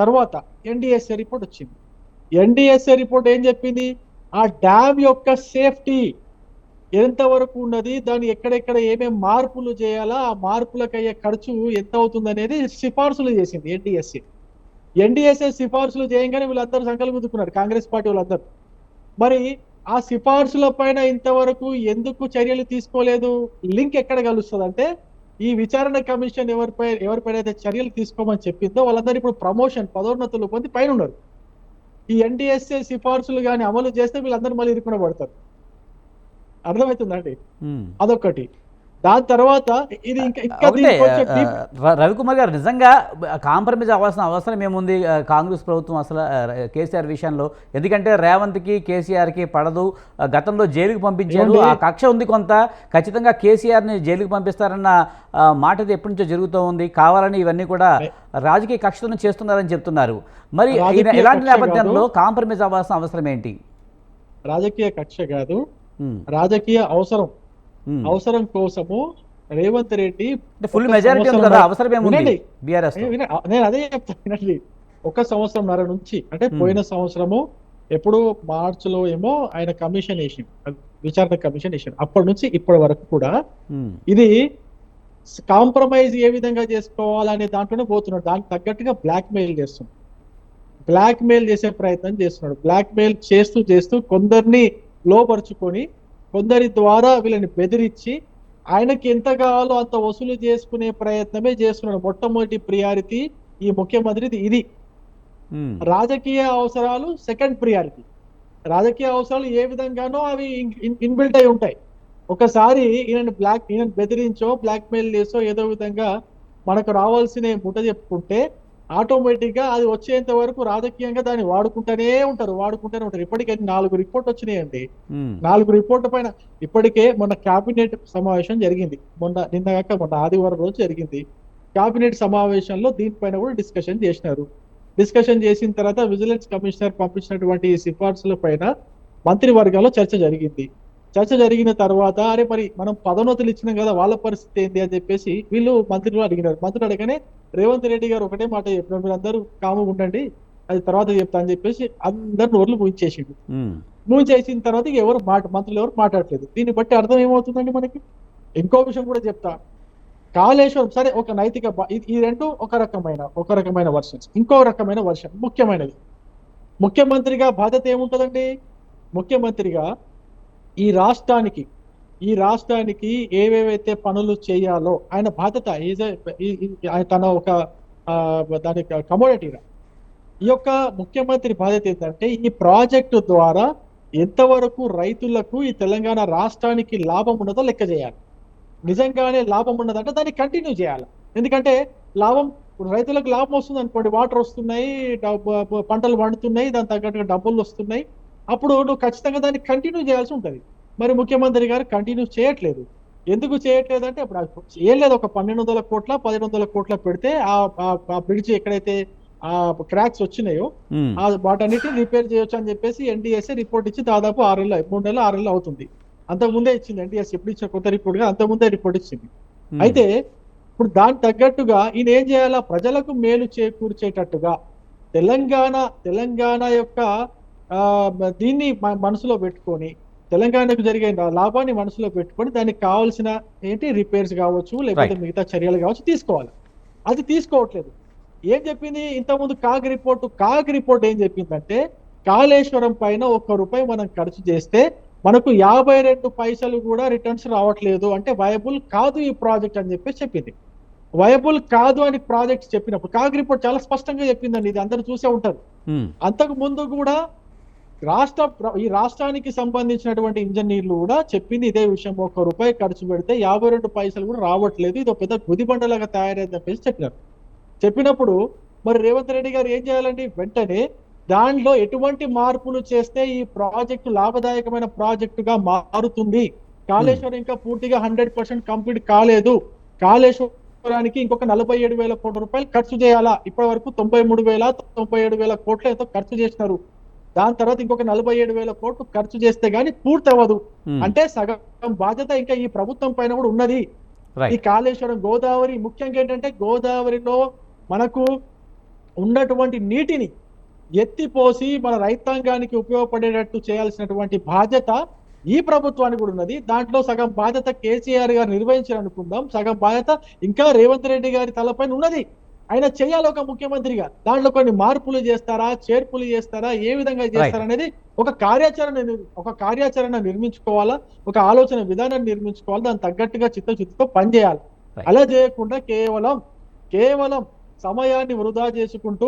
తర్వాత ఎన్డీఎస్ఏ రిపోర్ట్ వచ్చింది. ఎన్డీఎస్ఏ రిపోర్ట్ ఏం చెప్పింది? ఆ డ్యామ్ యొక్క సేఫ్టీ ఎంతవరకు ఉన్నది, దాన్ని ఎక్కడెక్కడ ఏమేమి మార్పులు చేయాలా, ఆ మార్పులకు అయ్యే ఖర్చు ఎంత అవుతుంది అనేది సిఫార్సులు చేసింది ఎన్డీఎస్ఏ సిఫార్సులు చేయగానే వీళ్ళందరూ సంకల్పం గుద్దుకున్నారు, కాంగ్రెస్ పార్టీ వాళ్ళందరూ. మరి ఆ సిఫార్సుల పైన ఇంతవరకు ఎందుకు చర్యలు తీసుకోలేదు? లింక్ ఎక్కడ కలుస్తుంది అంటే, ఈ విచారణ కమిషన్ ఎవరిపైన అయితే చర్యలు తీసుకోమని చెప్పిందో వాళ్ళందరూ ఇప్పుడు ప్రమోషన్, పదోన్నతులు పొంది పైన ఉన్నారు. ఈ ఎన్డీఎస్ఏ సిఫార్సులు కానీ అమలు చేస్తే వీళ్ళందరూ మళ్ళీ ఇరుక్కున పడతారు. అర్థమవుతుందండి? అదొకటి. దాని తర్వాత ఇది రవికుమార్ గారు, నిజంగా కాంప్రమైజ్ అవ్వాల్సిన అవసరం ఏముంది కాంగ్రెస్ ప్రభుత్వం అసలు కేసీఆర్ విషయంలో? ఎందుకంటే రేవంత్కి కేసీఆర్కి పడదు, గతంలో జైలుకి పంపించారు, ఆ కక్ష ఉంది కొంత. ఖచ్చితంగా కేసీఆర్ని జైలుకి పంపిస్తారన్న మాట ఎప్పటి నుంచో జరుగుతూ ఉంది. కావాలని ఇవన్నీ కూడా రాజకీయ కక్షను చేస్తున్నారని చెప్తున్నారు. మరి ఇలాంటి నేపథ్యంలో కాంప్రమైజ్ అవ్వాల్సిన అవసరం ఏంటి? రాజకీయ కక్ష కాదు, రాజకీయ అవసరం కోసము రేవంత్ రెడ్డి అంటే ఫుల్ ఒక మెజారిటీ ఉంది కదా, సంవత్సరంన్నర- అవసరం ఏముంది వినండి. బీఆర్ఎస్? నేను అదే చెప్తాను వినండి. ఒక సంవత్సరంన్నర నుంచి అంటే Hmm. పోయిన సంవత్సరము ఎప్పుడు మార్చిలో ఏమో ఆయన కమిషన్ వేసిండు, విచారణ కమిషన్ వేసిండు. అప్పటి నుంచి ఇప్పటి వరకు కూడా ఇది కాంప్రమైజ్ ఏ విధంగా చేసుకోవాలనే దాంట్లోనే పోతున్నాడు. దానికి తగ్గట్టుగా బ్లాక్ మెయిల్ చేస్తున్నాడు, బ్లాక్ మెయిల్ చేసే ప్రయత్నం చేస్తున్నాడు. బ్లాక్ మెయిల్ చేస్తూ చేస్తూ కొందరిని లోపరుచుకొని కొందరి ద్వారా వీళ్ళని బెదిరించి ఆయనకి ఎంత కావాలో అంత వసూలు చేసుకునే ప్రయత్నమే చేస్తున్నాడు. మొట్టమొదటి ప్రియారిటీ ఈ ముఖ్యమంత్రిది ఇది. రాజకీయ అవసరాలు సెకండ్ ప్రియారిటీ. రాజకీయ అవసరాలు ఏ విధంగానో అవి ఇన్బిల్ట్ అయి ఉంటాయి. ఒకసారి ఈయన బెదిరించో బ్లాక్ మెయిల్ చేసో ఏదో విధంగా మనకు రావాల్సిన ముఠ చెప్పుకుంటే ఆటోమేటిక్ గా అది వచ్చేంత వరకు రాజకీయంగా దాన్ని వాడుకుంటూనే ఉంటారు. ఇప్పటికే 4 రిపోర్ట్ వచ్చినాయండి. 4 రిపోర్ట్ల పైన ఇప్పటికే మొన్న కేబినెట్ సమావేశం జరిగింది. మొన్న ఆదివారం రోజు జరిగింది. కేబినెట్ సమావేశంలో దీనిపైన కూడా డిస్కషన్ చేసినారు. డిస్కషన్ చేసిన తర్వాత విజిలెన్స్ కమిషనర్ పంపించినటువంటి సిఫార్సుల పైన మంత్రివర్గంలో చర్చ జరిగింది. చర్చ జరిగిన తర్వాత అరే మరి మనం పదోన్నతులు ఇచ్చినాం కదా, వాళ్ళ పరిస్థితి ఏంటి అని చెప్పేసి వీళ్ళు మంత్రులు అడిగినారు. మంత్రులు అడగనే రేవంత్ రెడ్డి గారు ఒకటే మాట చెప్పినారు, మీరు అందరూ కాముగా ఉండండి, అది తర్వాత చెప్తా అని చెప్పేసి అందరు నోర్లు మూయించేసిండు. మూయించేసిన తర్వాత ఎవరు మంత్రులు ఎవరు మాట్లాడలేదు. దీన్ని బట్టి అర్థం ఏమవుతుందండి మనకి? ఇంకో విషయం కూడా చెప్తా. కాళేశ్వరం సరే ఒక నైతిక ఈ రెండు ఒక రకమైన వర్షన్స్. ఇంకో రకమైన వర్షన్ ముఖ్యమైనది. ముఖ్యమంత్రిగా బాధ్యత ఏముంటదండి? ముఖ్యమంత్రిగా ఈ రాష్ట్రానికి ఏవేవైతే పనులు చేయాలో ఆయన బాధ్యత తన ఒక దాని కమోడిటీగా. ఈ యొక్క ముఖ్యమంత్రి బాధ్యత ఏంటంటే ఈ ప్రాజెక్టు ద్వారా ఎంతవరకు రైతులకు ఈ తెలంగాణ రాష్ట్రానికి లాభం ఉన్నదో లెక్క చేయాలి. నిజంగానే లాభం ఉన్నదంటే దాన్ని కంటిన్యూ చేయాలి. ఎందుకంటే రైతులకు లాభం వస్తుంది అనుకోండి, వాటర్ వస్తున్నాయి, పంటలు పండుతున్నాయి, దాని తగ్గట్టుగా డబ్బులు వస్తున్నాయి, అప్పుడు నువ్వు ఖచ్చితంగా దాన్ని కంటిన్యూ చేయాల్సి ఉంటుంది. మరి ముఖ్యమంత్రి గారు కంటిన్యూ చేయట్లేదు. ఎందుకు చేయట్లేదు అంటే ఇప్పుడు ఏం లేదు, ఒక 1200 కోట్ల 1500 కోట్ల పెడితే ఆ బ్రిడ్జ్ ఎక్కడైతే ఆ క్రాక్స్ వచ్చినాయో వాటన్నిటిని రిపేర్ చేయొచ్చు అని చెప్పేసి ఎన్డీఎస్ఏ రిపోర్ట్ ఇచ్చి దాదాపు 3 నెలలు 6 నెలలు అవుతుంది. అంతకుముందే ఇచ్చింది ఎన్డీఎస్, ఎప్పుడు ఇచ్చిన కొత్త రిపోర్ట్ గా అంతకుముందే రిపోర్ట్ ఇచ్చింది. అయితే ఇప్పుడు దానికి తగ్గట్టుగా ఈయన ఏం చేయాలా, ప్రజలకు మేలు చేకూర్చేటట్టుగా తెలంగాణ యొక్క దీన్ని మనసులో పెట్టుకొని, తెలంగాణకు జరిగే లాభాన్ని మనసులో పెట్టుకొని దానికి కావాల్సిన రిపేర్స్ కావచ్చు, లేకపోతే మిగతా చర్యలు కావచ్చు తీసుకోవాలి. అది తీసుకోవట్లేదు. ఏం చెప్పింది ఇంతకుముందు కాగ్ రిపోర్ట్ ఏం చెప్పిందంటే, కాళేశ్వరం పైన ₹1 మనం ఖర్చు చేస్తే మనకు 52 పైసలు కూడా రిటర్న్స్ రావట్లేదు, అంటే వయబుల్ కాదు ఈ ప్రాజెక్ట్ అని చెప్పేసి చెప్పింది. వయబుల్ కాదు అని ప్రాజెక్ట్స్ చెప్పినప్పుడు కాగ్ రిపోర్ట్ చాలా స్పష్టంగా చెప్పిందండి, ఇది అందరూ చూసే ఉంటారు. అంతకు ముందు కూడా ఈ రాష్ట్రానికి సంబంధించినటువంటి ఇంజనీర్లు కూడా చెప్పింది ఇదే విషయం, ₹1 ఖర్చు పెడితే 52 పైసలు కూడా రావట్లేదు, ఇది ఒక పెద్ద గుదిబండలాగా తయారైందని చెప్పేసి చెప్పినారు. చెప్పినప్పుడు మరి రేవంత్ రెడ్డి గారు ఏం చేయాలండి, వెంటనే దానిలో ఎటువంటి మార్పులు చేస్తే ఈ ప్రాజెక్టు లాభదాయకమైన ప్రాజెక్టుగా మారుతుంది, కాళేశ్వరం ఇంకా పూర్తిగా 100% కంప్లీట్ కాలేదు, కాళేశ్వరానికి ఇంకొక 47,000 కోట్ల రూపాయలు ఖర్చు చేయాలా, ఇప్పటి వరకు 93,000 కోట్లు ఎంతో ఖర్చు చేసినారు, దాని తర్వాత ఇంకొక 47,000 కోట్లు ఖర్చు చేస్తే గానీ పూర్తి అవ్వదు, అంటే సగం బాధ్యత ఇంకా ఈ ప్రభుత్వం పైన కూడా ఉన్నది. ఈ కాళేశ్వరం గోదావరి ముఖ్యంగా ఏంటంటే గోదావరిలో మనకు ఉన్నటువంటి నీటిని ఎత్తిపోసి మన రైతాంగానికి ఉపయోగపడేటట్టు చేయాల్సినటువంటి బాధ్యత ఈ ప్రభుత్వానికి కూడా ఉన్నది. దాంట్లో సగం బాధ్యత కేసీఆర్ గారు నిర్వహించాలనుకుందాం, సగం బాధ్యత ఇంకా రేవంత్ రెడ్డి గారి తలపైన ఉన్నది. ఆయన చేయాలి ఒక ముఖ్యమంత్రిగా. దాంట్లో కొన్ని మార్పులు చేస్తారా, చేర్పులు చేస్తారా, ఏ విధంగా చేస్తారా అనేది ఒక కార్యాచరణ నిర్మించుకోవాలా, ఒక ఆలోచన విధానాన్ని నిర్మించుకోవాలి, దానికి తగ్గట్టుగా చిత్తశుద్ధితో పనిచేయాలి. అలా చేయకుండా కేవలం సమయాన్ని వృధా చేసుకుంటూ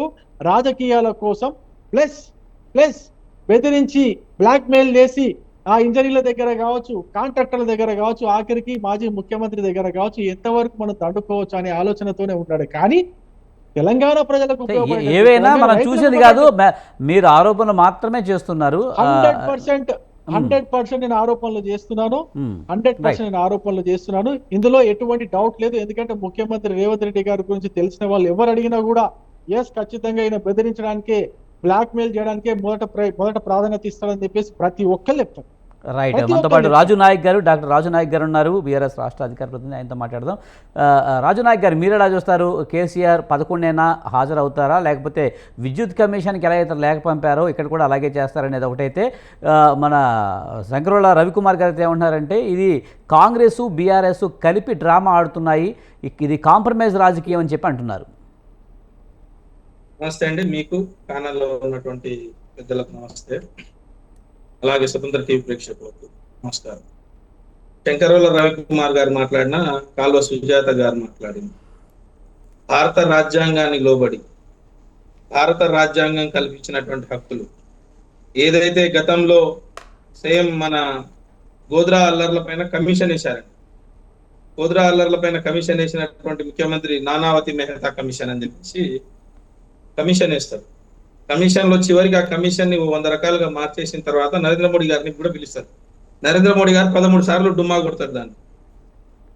రాజకీయాల కోసం ప్లస్ బెదిరించి బ్లాక్ మెయిల్ చేసి ఆ ఇంజనీర్ల దగ్గర కావచ్చు, కాంట్రాక్టర్ల దగ్గర కావచ్చు, ఆఖరికి మాజీ ముఖ్యమంత్రి దగ్గర కావచ్చు, ఎంతవరకు మనం దండుకోవచ్చు అనే ఆలోచనతోనే ఉన్నాడు. కానీ తెలంగాణ ప్రజలకు ఏవైనా మనం చూసేది కాదు, మీరు ఆరోపణలు మాత్రమే చేస్తున్నారు. 100% నేను ఆరోపణలు చేస్తున్నాను, 100% నేను ఆరోపణలు చేస్తున్నాను. ఇందులో ఎటువంటి డౌట్ లేదు. ఎందుకంటే ముఖ్యమంత్రి రేవంత్ రెడ్డి గారి గురించి తెలిసిన వాళ్ళు ఎవరు అడిగినా కూడా ఖచ్చితంగా ఈయన బెదిరించడానికే, బ్లాక్ మెయిల్ చేయడానికే మొదట ప్రాధాన్యత ఇస్తాడని చెప్పేసి ప్రతి ఒక్కరు చెప్తారు. రైట్. ప్రతి మనతో ఒక్క పాటు లెక్క. రాజు నాయక్ గారు, డాక్టర్ రాజు నాయక్ గారు ఉన్నారు, బీఆర్ఎస్ రాష్ట్ర అధికార ప్రతినిధి, ఆయనతో మాట్లాడదాం. రాజు నాయక్ గారు, మీరు ఎలా చూస్తారు? కేసీఆర్ 11 హాజరవుతారా, లేకపోతే విద్యుత్ కమిషన్కి ఎలా అయితే లేఖ పంపారో ఇక్కడ కూడా అలాగే చేస్తారనేది ఒకటైతే, మన శంకరుల రవికుమార్ గారు ఏమంటున్నారంటే ఇది కాంగ్రెస్ బీఆర్ఎస్ కలిపి డ్రామా ఆడుతున్నాయి, ఇది కాంప్రమైజ్ రాజకీయం అని చెప్పి అంటున్నారు. నమస్తే అండి, మీకు ప్యానల్లో ఉన్నటువంటి పెద్దలకు నమస్తే, అలాగే స్వతంత్ర టీవీ ప్రేక్షకులకు నమస్కారం. శంకరవల రవికుమార్ గారు మాట్లాడిన, కాల్వ సుజాత గారు మాట్లాడింది, భారత రాజ్యాంగాన్ని లోబడి భారత రాజ్యాంగం కల్పించినటువంటి హక్కులు ఏదైతే గతంలో సేమ్ మన గోద్రా అల్లర్ల పైన కమిషన్ వేశారండి. గోద్రా అల్లర్ల పైన కమిషన్ వేసినటువంటి ముఖ్యమంత్రి నానావతి మెహతా కమిషన్ అని చెప్పేసి కమిషన్ వేస్తారు. కమిషన్ లో చివరికి ఆ కమిషన్ ని 100 రకాలుగా మార్చేసిన తర్వాత నరేంద్ర మోడీ గారిని కూడా పిలుస్తారు. నరేంద్ర మోడీ గారు 13 సార్లు డుమ్మా కొడతారు. దాన్ని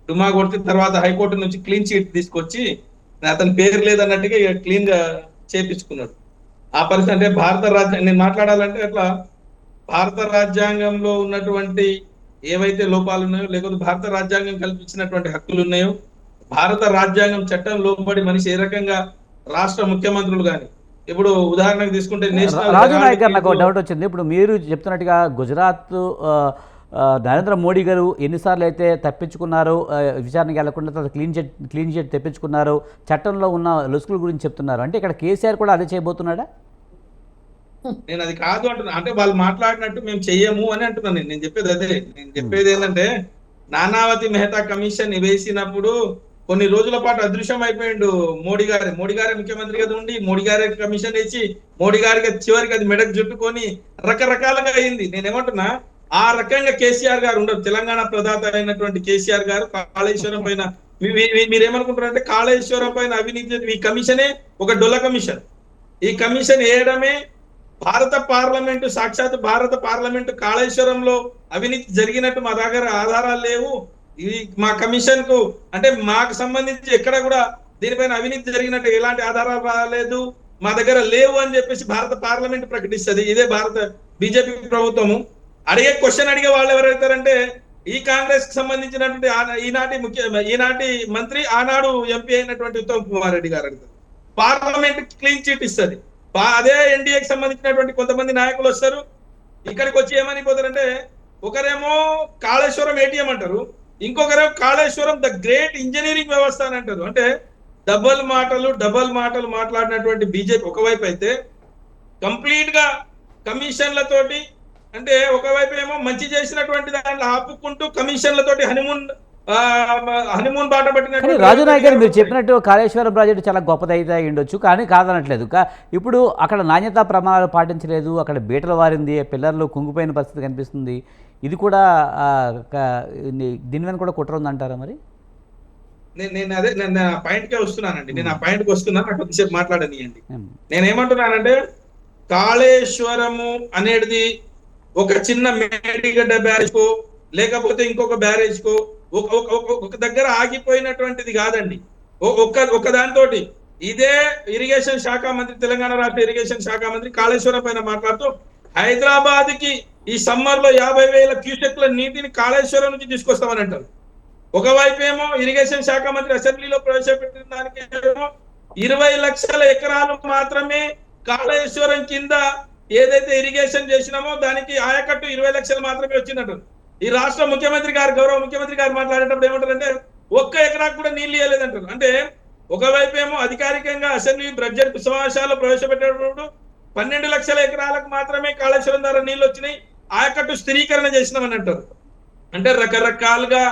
డుమ్మా కొడితే తర్వాత హైకోర్టు నుంచి క్లీన్ చీట్ తీసుకొచ్చి అతని పేరు లేదన్నట్టుగా క్లీన్ గా చేపించుకున్నాడు. ఆ పరిస్థితి అంటే భారత రాజ్యాంగం, నేను మాట్లాడాలంటే అట్లా భారత రాజ్యాంగంలో ఉన్నటువంటి ఏవైతే లోపాలు ఉన్నాయో, లేకపోతే భారత రాజ్యాంగం కల్పించినటువంటి హక్కులు ఉన్నాయో, భారత రాజ్యాంగం చట్టం లోబడి మనిషి ఏ రకంగా రాష్ట్ర ముఖ్యమంత్రులు కానీ, ఇప్పుడు ఉదాహరణకు తీసుకుంటే రాజు నాయక్ గారు, నాకు డౌట్ వచ్చింది. ఇప్పుడు మీరు చెప్తున్నట్టుగా గుజరాత్ నరేంద్ర మోడీ గారు ఎన్నిసార్లు అయితే తప్పించుకున్నారో, విచారణకి వెళ్లకుండా క్లీన్ చిట్ తెప్పించుకున్నారో, చట్టంలో ఉన్న లొసుకుల గురించి చెప్తున్నారు. అంటే ఇక్కడ కేసీఆర్ కూడా అదే చేయబోతున్నాడా? నేను అది కాదు అంటున్నా. అంటే వాళ్ళు మాట్లాడినట్టు మేము చెయ్యము అని అంటున్నాను. నేను చెప్పేది అదే. నేను చెప్పేది ఏంటంటే, నానావతి మెహతా కమిషన్ వేసినప్పుడు కొన్ని రోజుల పాటు అదృశ్యం అయిపోయిండు మోడీ గారే ముఖ్యమంత్రిగా ఉండి, మోడీ గారే కమిషన్ వేసి, మోడీ గారికి చివరికి అది మెడకు చుట్టుకొని రకరకాలుగా అయింది. నేనేమంటున్నా, ఆ రకంగా కేసీఆర్ గారు ఉండరు. తెలంగాణ ప్రదాత అయినటువంటి కేసీఆర్ గారు కాళేశ్వరం పైన మీరేమనుకుంటారంటే, కాళేశ్వరం పైన అవినీతి, ఈ కమిషనే ఒక డొల్ల కమిషన్. ఈ కమిషన్ వేయడమే భారత పార్లమెంటు, సాక్షాత్ భారత పార్లమెంటు కాళేశ్వరంలో అవినీతి జరిగినట్టు మా దగ్గర ఆధారాలు లేవు, ఇది మా కమిషన్ కు అంటే మాకు సంబంధించి ఎక్కడ కూడా దీనిపైన అవినీతి జరిగినట్టు ఎలాంటి ఆధారాలు రాలేదు, మా దగ్గర లేవు అని చెప్పేసి భారత పార్లమెంట్ ప్రకటిస్తుంది. ఇదే భారత బీజేపీ ప్రభుత్వము. అడిగే క్వశ్చన్ అడిగే వాళ్ళు ఎవరైతారంటే, ఈ కాంగ్రెస్ కి సంబంధించినటువంటి ఈనాటి మంత్రి, ఆనాడు ఎంపీ అయినటువంటి ఉత్తమ్ కుమార్ రెడ్డి గారు అడుగుతారు. పార్లమెంట్ క్లీన్ చిట్ ఇస్తుంది. అదే ఎన్డీఏకి సంబంధించినటువంటి కొంతమంది నాయకులు వస్తారు, ఇక్కడికి వచ్చి ఏమని పోతారంటే, ఒకరేమో కాళేశ్వరం ఏటీఎం అంటారు, ఇంకొకరేమో కాళేశ్వరం ద గ్రేట్ ఇంజనీరింగ్ వ్యవస్థ అని అంటారు. అంటే డబల్ మాటలు మాట్లాడినటువంటి బీజేపీ ఒకవైపు అయితే, కంప్లీట్ గా కమిషన్లతోటి, అంటే ఒకవైపు ఏమో మంచి చేసినటువంటి దాంట్లో ఆపుకుంటూ కమిషన్లతోటి హనీమూన్ బాట పట్టినట్టు. రాజు నాయక్ గారు, మీరు చెప్పినట్టు కాళేశ్వరం ప్రాజెక్టు చాలా గొప్పదైతే ఉండొచ్చు, కానీ కాదనట్లేదు. ఇప్పుడు అక్కడ నాణ్యతా ప్రమాణాలు పాటించలేదు, అక్కడ బీటలు వారింది, పిల్లర్లు కుంగిపోయిన పరిస్థితి కనిపిస్తుంది. ఇది కూడా దీని మీద కూడా కుట్ర ఉందంటారా? మరి నేను ఆ పాయింట్ కే వస్తున్నానండి. నాకు కొద్దిసేపు మాట్లాడనియండి. నేనేమంటున్నానంటే, కాళేశ్వరము అనేది ఒక చిన్న మేడిగడ్డ బ్యారేజ్ కో, లేకపోతే ఇంకొక బ్యారేజ్ కో, ఒక దగ్గర ఆగిపోయినటువంటిది కాదండి. ఒక దాంతో ఇదే ఇరిగేషన్ శాఖ మంత్రి, తెలంగాణ రాష్ట్ర ఇరిగేషన్ శాఖ మంత్రి కాళేశ్వరం పైన మాట్లాడుతూ, హైదరాబాద్ కి ఈ సమ్మర్ లో 50,000 క్యూసెక్ల నీటిని కాళేశ్వరం నుంచి తీసుకొస్తామని అంటారు. ఒకవైపు ఏమో ఇరిగేషన్ శాఖ మంత్రి అసెంబ్లీలో ప్రవేశపెట్టిన దానికి 20 లక్షల ఎకరాలు మాత్రమే కాళేశ్వరం కింద ఏదైతే ఇరిగేషన్ చేసినామో దానికి ఆయకట్టు 20 లక్షలు మాత్రమే వచ్చినట్టు. ఈ రాష్ట్ర ముఖ్యమంత్రి గారు, గౌరవ ముఖ్యమంత్రి గారు మాట్లాడేటప్పుడు ఏమంటారంటే, 1 ఎకరాకు కూడా నీళ్లు ఇవ్వలేదంటారు. అంటే ఒకవైపు ఏమో అధికారికంగా అసెంబ్లీ బడ్జెట్ సమావేశాల్లో ప్రవేశపెట్టేటప్పుడు 12 లక్షల ఎకరాలకు మాత్రమే కాళేశ్వరం ద్వారా నీళ్లు వచ్చినాయి, ఆయకట్టు స్థిరీకరణ చేసినామని అంటారు. అంటే రకరకాలుగా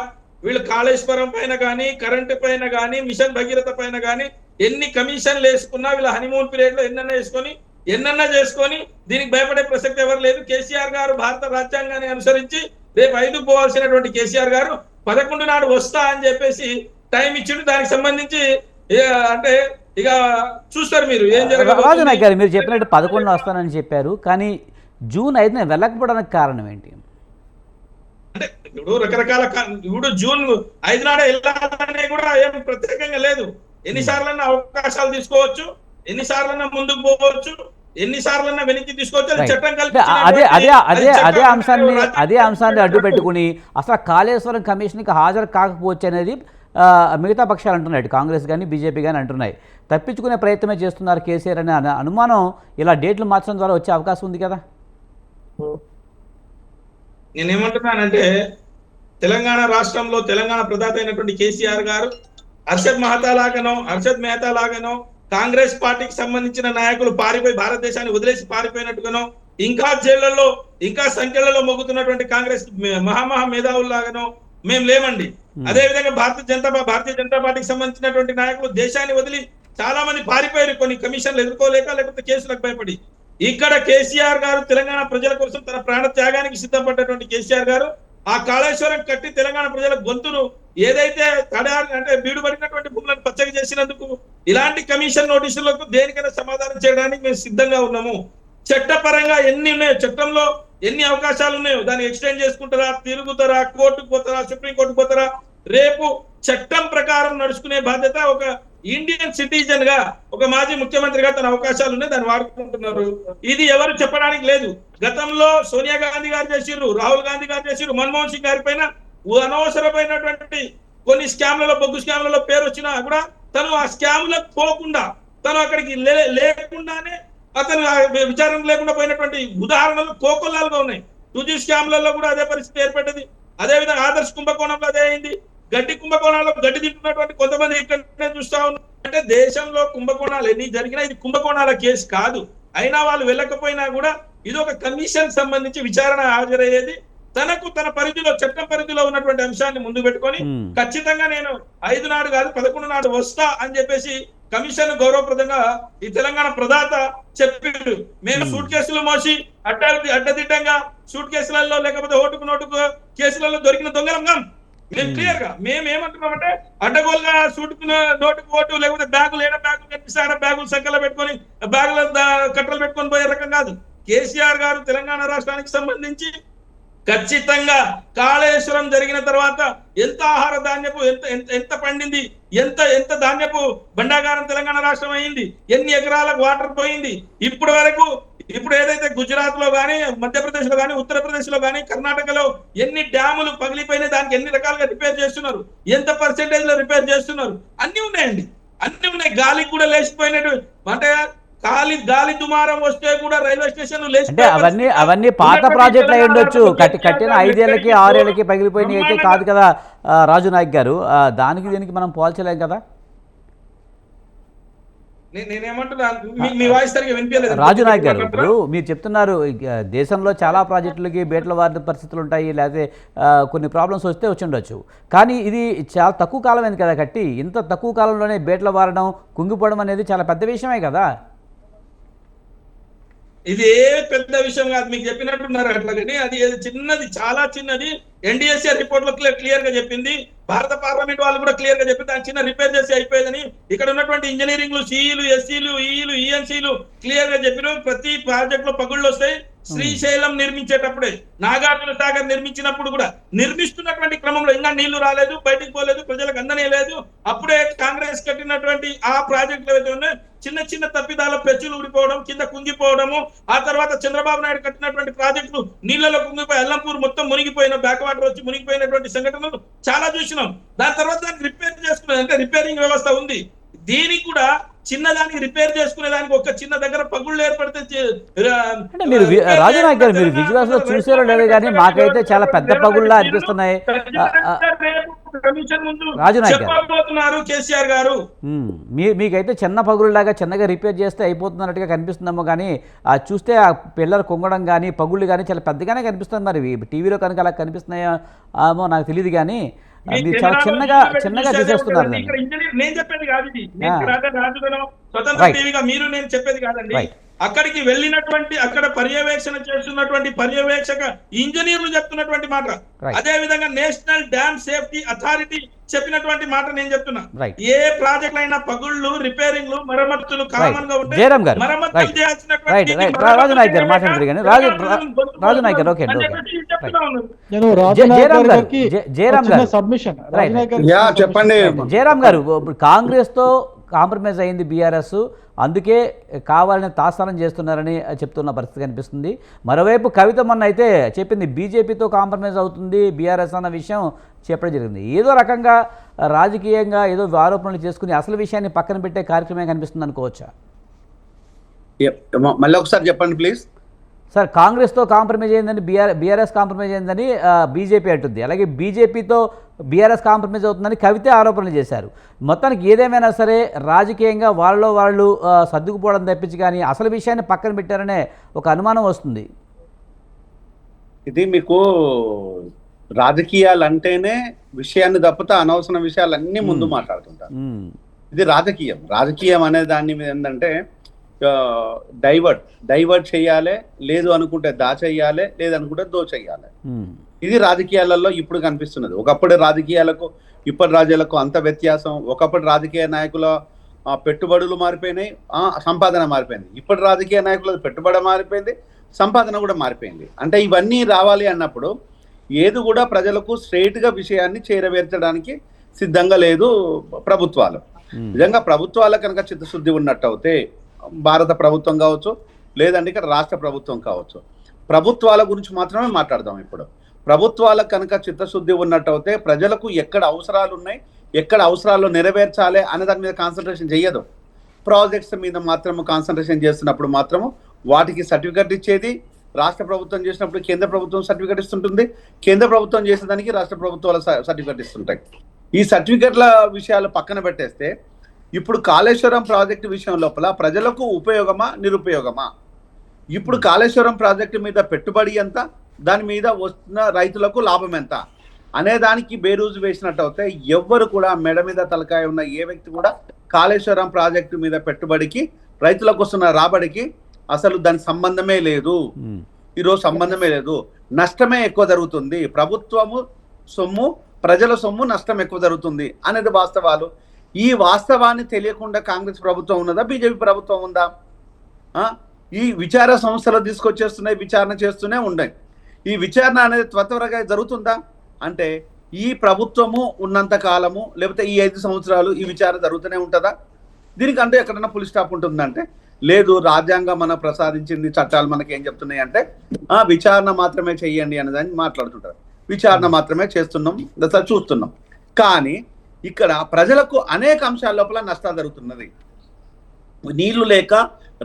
వీళ్ళు కాళేశ్వరం పైన కానీ, కరెంటు పైన కానీ, మిషన్ భగీరథ పైన కానీ ఎన్ని కమిషన్లు వేసుకున్నా, వీళ్ళ హనీమూన్ పీరియడ్ లో ఎన్నన్నా చేసుకొని దీనికి భయపడే ప్రసక్తి ఎవరు లేదు. కేసీఆర్ గారు భారత రాజ్యాంగాన్ని అనుసరించి రేపు 5కు పోవాల్సినటువంటి కేసీఆర్ గారు 11 నాడు వస్తా అని చెప్పేసి టైం ఇచ్చిండు. దానికి సంబంధించి అంటే ఇక చూస్తారు మీరు ఏం జరగదు. రాజు నాయక్ గారు, మీరు చెప్పినట్టు 11 వస్తానని చెప్పారు, కానీ జూన్ 5న వెళ్ళకపోవడానికి కారణం ఏంటి? అంటే ఇప్పుడు రకరకాల, ఇప్పుడు జూన్ 5 నాడే వెళ్ళాలనే కూడా ఏం ప్రత్యేకంగా లేదు. ఎన్నిసార్లన్నా అవకాశాలు తీసుకోవచ్చు, ఎన్నిసార్లన్నా ముందుకు పోవచ్చు. ఎన్నిసార్లన్నా వెనక్కి తీసుకొచ్చి అది Right. చట్టం అంటే అదే అదే అదే అదే అంశాన్ని అడ్డు పెట్టుకుని అసలు కాళేశ్వరం కమిషన్కి హాజరు కాకపోవచ్చు అనేది మిగతా పక్షాలు అంటున్నాయి, కాంగ్రెస్ కానీ బీజేపీ కానీ అంటున్నాయి. తప్పించుకునే ప్రయత్నమే చేస్తున్నారు కేసీఆర్ అనే అనుమానం ఇలా డేట్లు మార్చడం ద్వారా వచ్చే అవకాశం ఉంది కదా. నేనేమంటున్నానంటే తెలంగాణ రాష్ట్రంలో తెలంగాణ ప్రదాత అయినటువంటి కేసీఆర్ గారు హర్షద్ మెహతా లాగానో కాంగ్రెస్ పార్టీకి సంబంధించిన నాయకులు పారిపోయి భారతదేశాన్ని వదిలేసి పారిపోయినట్టుగానో ఇంకా జైళ్లలో ఇంకా సంఖ్యలలో మొగ్గుతున్నటువంటి కాంగ్రెస్ మహా మేధావుల్లాగానో మేము లేమండి. అదే విధంగా భారతీయ జనతా పార్టీకి సంబంధించినటువంటి నాయకులు దేశాన్ని వదిలి చాలా మంది పారిపోయారు, కొన్ని కమిషన్లు ఎదుర్కోలేక లేకపోతే కేసులకు భయపడి. ఇక్కడ కేసీఆర్ గారు తెలంగాణ ప్రజల కోసం తన ప్రాణ త్యాగానికి సిద్ధపడ్డటువంటి కేసీఆర్ గారు ఆ కాళేశ్వరం కట్టి తెలంగాణ ప్రజల గొంతును ఏదైతే అంటే బీడుబడినటువంటి భూములను పచ్చగా చేసినందుకు ఇలాంటి కమిషన్ నోటీసులకు దేనికైనా సమాధానం చేయడానికి మేము సిద్ధంగా ఉన్నాము. చట్టపరంగా ఎన్ని ఉన్నాయో, చట్టంలో ఎన్ని అవకాశాలు ఉన్నాయో దాన్ని ఎక్స్టెండ్ చేసుకుంటారా, తిరుగుతారా, కోర్టుకు పోతారా, సుప్రీంకోర్టుకు పోతారా, రేపు చట్టం ప్రకారం నడుచుకునే బాధ్యత ఒక ఇండియన్ సిటిజన్ గా ఒక మాజీ ముఖ్యమంత్రిగా తన అవకాశాలు ఉన్నాయి, దాన్ని వాడుకుంటున్నారు. ఇది ఎవరు చెప్పడానికి లేదు. గతంలో సోనియా గాంధీ గారు చేసిర్రు, రాహుల్ గాంధీ గారు చేసిర్రు, మన్మోహన్ సింగ్ గారి పైన అనవసరమైనటువంటి కొన్ని స్కామ్లలో బొగ్గు స్కామ్లలో పేరు వచ్చినా కూడా తను ఆ స్కామ్లకు పోకుండా తను అక్కడికి లేకుండానే అతను విచారణ లేకుండా పోయినటువంటి ఉదాహరణలు కోకొల్లాలుగా ఉన్నాయి. 2G స్కామ్లలో కూడా అదే పరిస్థితి ఏర్పడ్డది. అదే విధంగా ఆదర్శ్ కుంభకోణంలో అదే అయింది. గడ్డి కుంభకోణాల్లో గడ్డి తింటున్నటువంటి కొంతమంది ఇక్కడ చూస్తా ఉన్నారు. అంటే దేశంలో కుంభకోణాలు ఎన్ని జరిగినా ఇది కుంభకోణాల కేసు కాదు. అయినా వాళ్ళు వెళ్ళకపోయినా కూడా ఇది ఒక కమిషన్ సంబంధించి విచారణ హాజరయ్యేది. తనకు తన పరిధిలో చట్టం పరిధిలో ఉన్నటువంటి అంశాన్ని ముందు పెట్టుకొని ఖచ్చితంగా నేను 5 నాడు కాదు 11 నాడు వస్తా అని చెప్పేసి కమిషన్ గౌరవప్రదంగా ఈ తెలంగాణ ప్రదాత చెప్పారు. మేము సూట్ కేసులు మోసి అడ్డదిడ్డంగా సూట్ కేసులలో లేకపోతే ఓటుకు నోటుకు కేసులలో దొరికిన దొంగలంగా మేము క్లియర్ గా మేము ఏమంటున్నామంటే అడ్డగోలుగా సూటుకు నోటుకు ఓటు లేకపోతే బ్యాగులు ఏడ బ్యాగులు కనిపిస్తే ఆడ బ్యాగులు సంఖ్యలో పెట్టుకొని బ్యాగుల కట్టలు పెట్టుకొని పోయే రకం కాదు. కేసీఆర్ గారు తెలంగాణ రాష్ట్రానికి సంబంధించి ఖచ్చితంగా కాళేశ్వరం జరిగిన తర్వాత ఎంత ఆహార ధాన్యపు ఎంత పండింది, ఎంత ధాన్యపు భండాగారం తెలంగాణ రాష్ట్రం అయింది, ఎన్ని ఎకరాలకు వాటర్ పోయింది, ఇప్పుడు ఏదైతే గుజరాత్ లో గానీ మధ్యప్రదేశ్ లో గానీ ఉత్తరప్రదేశ్ లో గానీ కర్ణాటకలో ఎన్ని డ్యాములు పగిలిపోయినాయి, దానికి ఎన్ని రకాలుగా రిపేర్ చేస్తున్నారు, ఎంత పర్సెంటేజ్ లో రిపేర్ చేస్తున్నారు, అన్ని ఉన్నాయండి. అన్ని ఉన్నాయి. గాలికి కూడా లేచిపోయినట్టు అంటే గాలి దుమారం వస్తే కూడా రైల్వే స్టేషన్ అంటే అవన్నీ పాత ప్రాజెక్టులు అయి ఉండొచ్చు, కట్టిన 5 ఏళ్ళకి 6 ఏళ్ళకి పగిలిపోయినాయి అయితే కాదు కదా రాజు నాయక్ గారు. దానికి దీనికి మనం పోల్చలేం కదా. రాజు నాయక్ గారు, ఇప్పుడు మీరు చెప్తున్నారు దేశంలో చాలా ప్రాజెక్టులకి బేట్ల వారిన పరిస్థితులు ఉంటాయి, లేకపోతే కొన్ని ప్రాబ్లమ్స్ వస్తే వచ్చి ఉండొచ్చు. కానీ ఇది చాలా తక్కువ కాలం అయింది కదా కట్టి. ఇంత తక్కువ కాలంలోనే బేట్ల వారడం కుంగిపోవడం అనేది చాలా పెద్ద విషయమే కదా. ఇది ఏ పెద్ద విషయం కాదు, మీకు చెప్పినట్టున్నారు అట్లాగని. అది చిన్నది, చాలా చిన్నది. NDSA రిపోర్ట్ లో క్లియర్ గా చెప్పింది. భారత పార్లమెంట్ వాళ్ళు కూడా క్లియర్ గా చెప్పింది. దాని చిన్న రిపేర్ చేసి అయిపోయేదని ఇక్కడ ఉన్నటువంటి ఇంజనీరింగ్ సిఈలు, SCలు, EEలు, ENCలు క్లియర్ గా చెప్పిన ప్రతి ప్రాజెక్ట్ లో పగుళ్ళు వస్తాయి. శ్రీశైలం నిర్మించేటప్పుడే, నాగార్జున సాగర్ నిర్మించినప్పుడు కూడా నిర్మిస్తున్నటువంటి క్రమంలో ఇంకా నీళ్లు రాలేదు, బయటికి పోలేదు, ప్రజలకు అందనే లేదు. అప్పుడే కాంగ్రెస్ కట్టినటువంటి ఆ ప్రాజెక్టులు ఏవైతే ఉన్నాయో చిన్న చిన్న తప్పిదాల పెచ్చులు ఊడిపోవడం, కింద కుంగిపోవడము, ఆ తర్వాత చంద్రబాబు నాయుడు కట్టినటువంటి ప్రాజెక్టులు నీళ్లలో కుంగిపోయి అల్లంపూర్ మొత్తం మునిగిపోయిన, బ్యాక్ వాటర్ వచ్చి మునిగిపోయినటువంటి సంఘటనలు చాలా చూసినాం. దాని తర్వాత దాన్ని రిపేర్ చేసుకునేది అంటే రిపేరింగ్ వ్యవస్థ ఉంది. దీనికి కూడా చిన్నదానికి రిపేర్ చేసుకునే దానికి ఒక చిన్న దగ్గర పగుళ్ళు ఏర్పడితే అంటే మీరు రాజనాయక్ గారు మీరు విజువల్స్ లో చూసారో లేదో కానీ మాకైతే చాలా పెద్ద పగుళ్ళ అనిపిస్తున్నాయి రాజనాయక్ గారు. కేసీఆర్ గారు మీకైతే చిన్న పగుళ్ళలాగా చిన్నగా రిపేర్ చేస్తే అయిపోతున్నట్టుగా కనిపిస్తుందేమో, కానీ చూస్తే ఆ పిల్లలు కొంగడం కానీ పగుళ్ళు కానీ చాలా పెద్దగానే కనిపిస్తుంది. మరి టీవీలో కనుక అలా కనిపిస్తున్నాయో నాకు తెలియదు, కానీ మీరు చాలా చిన్నగా తీసేస్తున్నారు. నేను చెప్పేది కాదు ఇది, స్వతంత్ర టీవీగా మీరు నేను చెప్పేది కాదండి. అక్కడికి వెళ్ళినటువంటి అక్కడ పర్యవేక్షణ చేస్తున్నటువంటి పర్యవేక్షక ఇంజనీర్లు చెప్తున్నటువంటి మాట, అదే విధంగా నేషనల్ డ్యామ్ సేఫ్టీ అథారిటీ చెప్పినటువంటి మాట నేను చెప్తున్నా. ఏ ప్రాజెక్ట్ అయినా పగుళ్ళు, రిపేరింగ్లు, మరమ్మతులు కామన్ గా ఉంటాయి. మరమ్మతులు చేయాల్సినటువంటి జయరామ్ గారు, కాంగ్రెస్ తో కాంప్రమైజ్ అయింది బీఆర్ఎస్, అందుకే కావాలని తాసానం చేస్తున్నారని చెప్తున్న పరిస్థితి కనిపిస్తుంది. మరోవైపు కవిత మొన్న అయితే చెప్పింది బీజేపీతో కాంప్రమైజ్ అవుతుంది బీఆర్ఎస్ అన్న విషయం చెప్పడం జరిగింది. ఏదో రకంగా రాజకీయంగా ఏదో ఆరోపణలు చేసుకుని అసలు విషయాన్ని పక్కన పెట్టే కార్యక్రమం కనిపిస్తుంది అనుకోవచ్చా? మళ్ళీ ఒకసారి చెప్పండి ప్లీజ్. సార్, కాంగ్రెస్తో కాంప్రమైజ్ అయిందని బీఆర్ఎస్ కాంప్రమైజ్ అయిందని బీజేపీ అంటుంది. అలాగే బీజేపీతో బీఆర్ఎస్ కాంప్రమైజ్ అవుతుందని కవితే ఆరోపణలు చేశారు. మొత్తానికి ఏదేమైనా సరే రాజకీయంగా వాళ్ళు సర్దుకుపోవడం తప్పించి కానీ అసలు విషయాన్ని పక్కన పెట్టారనే ఒక అనుమానం వస్తుంది. ఇది మీకు రాజకీయాలు అంటేనే విషయాన్ని తప్పితే అనవసర విషయాలన్నీ ముందు మాట్లాడుతుంటారు. ఇది రాజకీయం అనే దాని మీద ఏంటంటే డైవర్ట్ చేయాలి, లేదు అనుకుంటే దాచేయాలి, లేదనుకుంటే దోచేయాలి. ఇది రాజకీయాలలో ఇప్పుడు కనిపిస్తున్నది. ఒకప్పుడు రాజకీయాలకు ఇప్పటి రాజ్యాలకు అంత వ్యత్యాసం. ఒకప్పుడు రాజకీయ నాయకుల పెట్టుబడులు మారిపోయినాయి, సంపాదన మారిపోయింది. ఇప్పటి రాజకీయ నాయకుల పెట్టుబడి మారిపోయింది, సంపాదన కూడా మారిపోయింది. అంటే ఇవన్నీ రావాలి అన్నప్పుడు ఏది కూడా ప్రజలకు స్ట్రైట్గా విషయాన్ని చేరవేర్చడానికి సిద్ధంగా లేదు ప్రభుత్వాలు. నిజంగా ప్రభుత్వాల కనుక చిత్తశుద్ధి ఉన్నట్టు అయితే భారత ప్రభుత్వం కావచ్చు, లేదంటే ఇక్కడ రాష్ట్ర ప్రభుత్వం కావచ్చు, ప్రభుత్వాల గురించి మాత్రమే మాట్లాడదాం. ఇప్పుడు ప్రభుత్వాలకు కనుక చిత్తశుద్ధి ఉన్నట్టు అయితే ప్రజలకు ఎక్కడ అవసరాలు ఉన్నాయి, ఎక్కడ అవసరాలు నెరవేర్చాలి అనే దాని మీద కాన్సన్ట్రేషన్ చేయదు. ప్రాజెక్ట్స్ మీద మాత్రము కాన్సన్ట్రేషన్ చేస్తున్నప్పుడు మాత్రము వాటికి సర్టిఫికెట్ ఇచ్చేది రాష్ట్ర ప్రభుత్వం చేసినప్పుడు కేంద్ర ప్రభుత్వం సర్టిఫికెట్ ఇస్తుంటుంది, కేంద్ర ప్రభుత్వం చేసేదానికి రాష్ట్ర ప్రభుత్వాల సర్టిఫికెట్ ఇస్తుంటాయి. ఈ సర్టిఫికెట్ల విషయాలు పక్కన పెట్టేస్తే ఇప్పుడు కాళేశ్వరం ప్రాజెక్టు విషయం లోపల ప్రజలకు ఉపయోగమా నిరుపయోగమా, ఇప్పుడు కాళేశ్వరం ప్రాజెక్టు మీద పెట్టుబడి ఎంత, దాని మీద వస్తున్న రైతులకు లాభం ఎంత అనే దానికి బేరూజు వేసినట్టు అయితే ఎవ్వరు కూడా మెడ మీద తలకాయ ఉన్న ఏ వ్యక్తి కూడా కాళేశ్వరం ప్రాజెక్టు మీద పెట్టుబడికి రైతులకు వస్తున్న రాబడికి అసలు దానికి సంబంధమే లేదు. ఈరోజు సంబంధమే లేదు, నష్టమే ఎక్కువ జరుగుతుంది. ప్రభుత్వము సొమ్ము, ప్రజల సొమ్ము నష్టం ఎక్కువ జరుగుతుంది అనేది వాస్తవాలు. ఈ వాస్తవాన్ని తెలియకుండా కాంగ్రెస్ ప్రభుత్వం ఉన్నదా, బీజేపీ ప్రభుత్వం ఉందా? ఈ విచార సంస్థలు తీసుకొచ్చేస్తున్నాయి, విచారణ చేస్తూనే ఉన్నాయి. ఈ విచారణ అనేది త్వరగా జరుగుతుందా అంటే ఈ ప్రభుత్వము ఉన్నంత కాలము లేకపోతే ఈ 5 సంవత్సరాలు ఈ విచారణ జరుగుతూనే ఉంటుందా? దీనికంటే ఎక్కడన్నా ఫుల్ స్టాప్ ఉంటుందంటే లేదు. రాజ్యాంగం మనం ప్రసాదించింది, చట్టాలు మనకి ఏం చెప్తున్నాయి అంటే విచారణ మాత్రమే చెయ్యండి అనేదాన్ని మాట్లాడుతుంటారు. విచారణ మాత్రమే చేస్తున్నాం, చూస్తున్నాం. కానీ ఇక్కడ ప్రజలకు అనేక అంశాల లోపల నష్టాలు జరుగుతున్నది. నీళ్లు లేక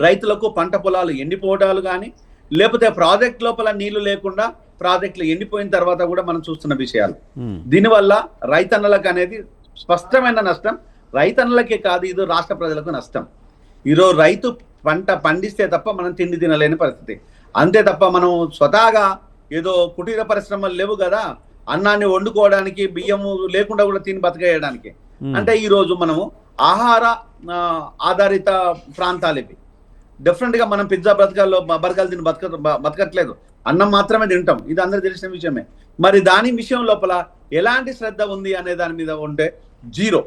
రైతులకు పంట పొలాలు ఎండిపోవడాలు కానీ, లేకపోతే ప్రాజెక్ట్ లోపల నీళ్లు లేకుండా ప్రాజెక్టులు ఎండిపోయిన తర్వాత కూడా మనం చూస్తున్న విషయాలు. దీనివల్ల రైతన్నలకు అనేది స్పష్టమైన నష్టం. రైతన్నలకే కాదు, ఇది రాష్ట్ర ప్రజలకు నష్టం. ఈరోజు రైతు పంట పండిస్తే తప్ప మనం తిండి తినలేని పరిస్థితి. అంతే తప్ప మనం స్వతహాగా ఏదో కుటీర పరిశ్రమలు లేవు కదా, అన్నాన్ని వండుకోవడానికి బియ్యము లేకుండా కూడా తిని బతకేయడానికి. అంటే ఈ రోజు మనము ఆహార ఆధారిత ప్రాంతాలు ఇవి. డెఫినెట్ గా మనం పిజ్జా బర్గర్లు తిని బతకట్లేదు, అన్నం మాత్రమే తింటాం. ఇది అందరికి తెలిసిన విషయమే. మరి దాని విషయం లోపల ఎలాంటి శ్రద్ధ ఉంది అనే దాని మీద ఉంటే జీరో.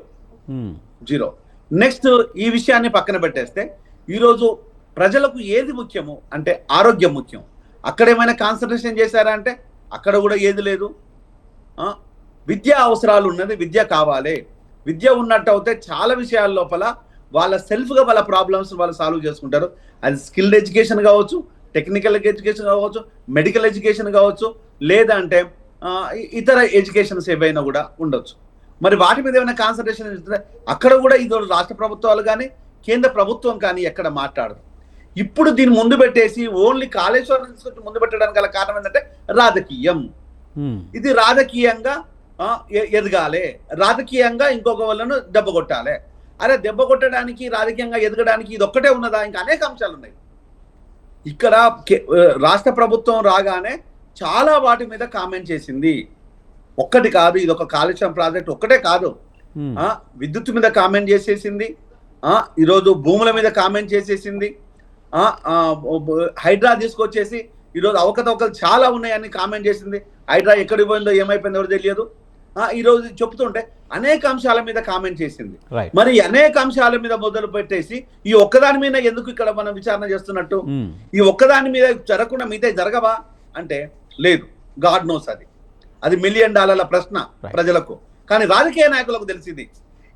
నెక్స్ట్ ఈ విషయాన్ని పక్కన పెట్టేస్తే ఈరోజు ప్రజలకు ఏది ముఖ్యము అంటే ఆరోగ్యం ముఖ్యం. అక్కడ ఏమైనా కాన్సన్ట్రేషన్ చేశారా అంటే అక్కడ కూడా ఏది లేదు. విద్య అవసరాలు ఉన్నది, విద్య కావాలి. విద్య ఉన్నట్టు అయితే చాలా విషయాల లోపల వాళ్ళ సెల్ఫ్గా వాళ్ళ ప్రాబ్లమ్స్ వాళ్ళు సాల్వ్ చేసుకుంటారు. అది స్కిల్డ్ ఎడ్యుకేషన్ కావచ్చు, టెక్నికల్ ఎడ్యుకేషన్ కావచ్చు, మెడికల్ ఎడ్యుకేషన్ కావచ్చు, లేదంటే ఇతర ఎడ్యుకేషన్స్ ఏవైనా కూడా ఉండొచ్చు. మరి వాటి మీద ఏమైనా కాన్సన్ట్రేషన్ ఇస్తే అక్కడ కూడా ఇది రాష్ట్ర ప్రభుత్వాలు కానీ కేంద్ర ప్రభుత్వం కానీ ఎక్కడ మాట్లాడదు. ఇప్పుడు దీన్ని ముందు పెట్టేసి ఓన్లీ కాళేశ్వరం తీసుకొచ్చి ముందు పెట్టడానికి గల కారణం ఏంటంటే రాజకీయం. ఇది రాజకీయంగా ఎదగాలి, రాజకీయంగా ఇంకొక వాళ్ళను దెబ్బ కొట్టాలి. అరే దెబ్బ కొట్టడానికి రాజకీయంగా ఎదగడానికి ఇది ఒక్కటే ఉన్నదా? ఇంకా అనేక అంశాలు ఉన్నాయి. ఇక్కడ రాష్ట్ర ప్రభుత్వం రాగానే చాలా వాటి మీద కామెంట్ చేసింది. ఒక్కటి కాదు, ఇది ఒక కాళేశ్వరం ప్రాజెక్ట్ ఒక్కటే కాదు, విద్యుత్ మీద కామెంట్ చేసేసింది, ఈరోజు భూముల మీద కామెంట్ చేసేసింది, హైడ్రా తీసుకొచ్చేసి ఈరోజు అవకతవకలు చాలా ఉన్నాయని కామెంట్ చేసింది. హైడ్రా ఎక్కడికి పోయిందో ఏమైపోయిందో ఎవరు తెలియదు. ఈరోజు చెప్తుంటే అనేక అంశాల మీద కామెంట్ చేసింది. మరి అనేక అంశాల మీద మొదలు పెట్టేసి ఈ ఒక్కదాని మీద ఎందుకు ఇక్కడ మనం విచారణ చేస్తున్నట్టు? ఈ ఒక్కదాని మీద జరగకుండా మిగతా జరగవా అంటే లేదు. గాడ్ నోస్, అది $1 మిలియన్ ప్రశ్న ప్రజలకు. కానీ రాజకీయ నాయకులకు తెలిసింది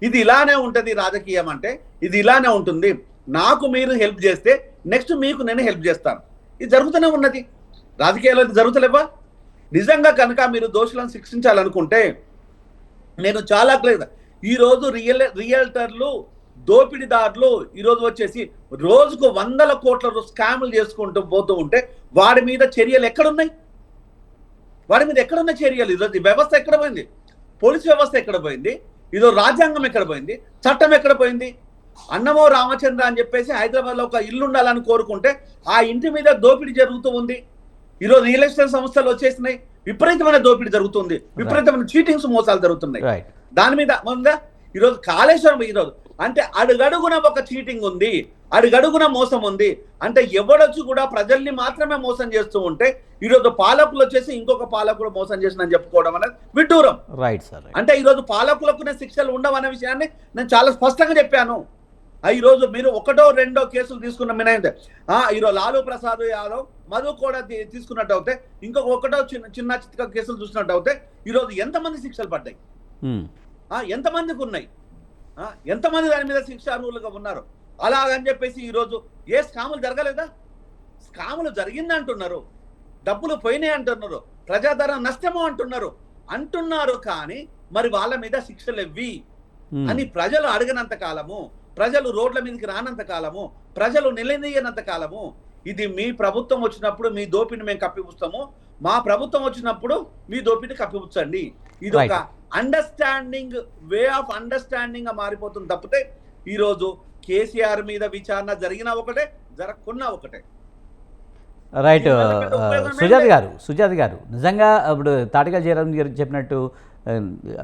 ఇది ఇలానే ఉంటుంది రాజకీయం అంటే, ఇది ఇలానే ఉంటుంది. నాకు మీరు హెల్ప్ చేస్తే నెక్స్ట్ మీకు నేను హెల్ప్ చేస్తాను. ఇది జరుగుతూనే ఉన్నది. రాజకీయాల్లో ఇది జరుగుతలేవా? నిజంగా కనుక మీరు దోషులను శిక్షించాలనుకుంటే నేను చాలా క్లియర్, ఈరోజు రియల్టర్లు దోపిడీదారులు ఈరోజు వచ్చేసి రోజుకు 100 కోట్ల స్కాములు చేసుకుంటూ పోతూ ఉంటే వాడి మీద చర్యలు ఎక్కడున్నాయి? వాడి మీద ఎక్కడున్న చర్యలు? ఈరోజు వ్యవస్థ ఎక్కడ పోయింది? పోలీస్ వ్యవస్థ ఎక్కడ పోయింది? ఈరోజు రాజ్యాంగం ఎక్కడ పోయింది? చట్టం ఎక్కడ పోయింది? అన్నమో రామచంద్ర అని చెప్పేసి హైదరాబాద్లో ఒక ఇల్లు ఉండాలని కోరుకుంటే ఆ ఇంటి మీద దోపిడీ జరుగుతూ ఉంది. ఈరోజు రియల్ ఎస్టేట్ సంస్థలు వచ్చేసినాయి, విపరీతమైన దోపిడీ జరుగుతుంది, విపరీతమైన చీటింగ్స్ మోసాలు జరుగుతున్నాయి. దాని మీద ఉందా? ఈరోజు కాళేశ్వరం ఈరోజు అంటే అడుగడుగున ఒక చీటింగ్ ఉంది, అడుగడుగున మోసం ఉంది. అంటే ఎవడొచ్చు కూడా ప్రజల్ని మాత్రమే మోసం చేస్తూ ఉంటే ఈరోజు పాలకులు వచ్చేసి ఇంకొక పాలకులు మోసం చేసిందని చెప్పుకోవడం అనేది విడ్డూరం. Right sir. అంటే ఈరోజు పాలకులకు శిక్షలు ఉండవనే విషయాన్ని నేను చాలా స్పష్టంగా చెప్పాను. ఈరోజు మీరు 1-2 కేసులు తీసుకున్న మినైతే ఈరోజు లాలూ ప్రసాద్ యాదవ్ మధు కూడా తీసుకున్నట్టు అవుతే, ఇంకొక చిన్న చిన్న కేసులు చూసినట్టు అవుతే ఈరోజు ఎంతమంది శిక్షలు పడ్డాయి? ఎంతమందికి ఉన్నాయి? ఎంతమంది దాని మీద శిక్షార్హులుగా ఉన్నారు? అలాగని చెప్పేసి ఈరోజు ఏ స్కాములు జరగలేదా? స్కాములు జరిగిందంటున్నారు, డబ్బులు పోయినాయి అంటున్నారు, ప్రజాధనం నష్టము అంటున్నారు. కానీ మరి వాళ్ళ మీద శిక్షలు ఇవ్వి అని ప్రజలు అడగనంత కాలము, ప్రజలు రోడ్ల మీదకి రానంత కాలము, ప్రజలు నిలదీయనంత కాలము, ఇది మీ ప్రభుత్వం వచ్చినప్పుడు మీ దోపిని మేము కప్పిపుస్తాము, మా ప్రభుత్వం వచ్చినప్పుడు మీ దోపిని కప్పిపుచ్చండి. ఇది ఒక అండర్స్టాండింగ్, వే ఆఫ్ అండర్స్టాండింగ్ గా మారిపోతుంది తప్పితే ఈరోజు కేసీఆర్ మీద విచారణ జరిగినా ఒకటే, జరగకున్నా ఒకటే. రైట్. సుజాత గారు నిజంగా ఇప్పుడు తాటికల్ జయరాం గారు చెప్పినట్టు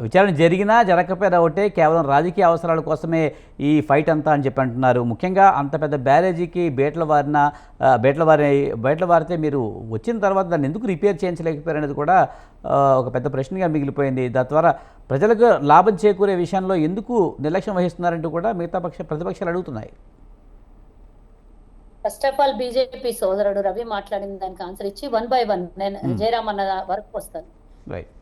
విచారణ జరిగినా జరగకపోయినా ఒకటే, కేవలం రాజకీయ అవసరాల కోసమే ఈ ఫైట్ అంతా అని చెప్పి అంటున్నారు. ముఖ్యంగా అంత పెద్ద బ్యారేజీకి బేట్ల వారితే మీరు వచ్చిన తర్వాత దాన్ని ఎందుకు రిపేర్ చేయించలేకపోయారు అనేది కూడా ఒక పెద్ద ప్రశ్నగా మిగిలిపోయింది. దాని ద్వారా ప్రజలకు లాభం చేకూరే విషయంలో ఎందుకు నిర్లక్ష్యం వహిస్తున్నారంటూ కూడా మిగతా ప్రతిపక్షాలు అడుగుతున్నాయి. ఫస్ట్ ఆఫ్ ఆల్ బీజేపీ సోదరుడు రవి మాట్లాడిన దానికి ఆన్సర్ ఇచ్చి 1 by 1 నేను జయరామ్ అన్న వరకు వస్తాను.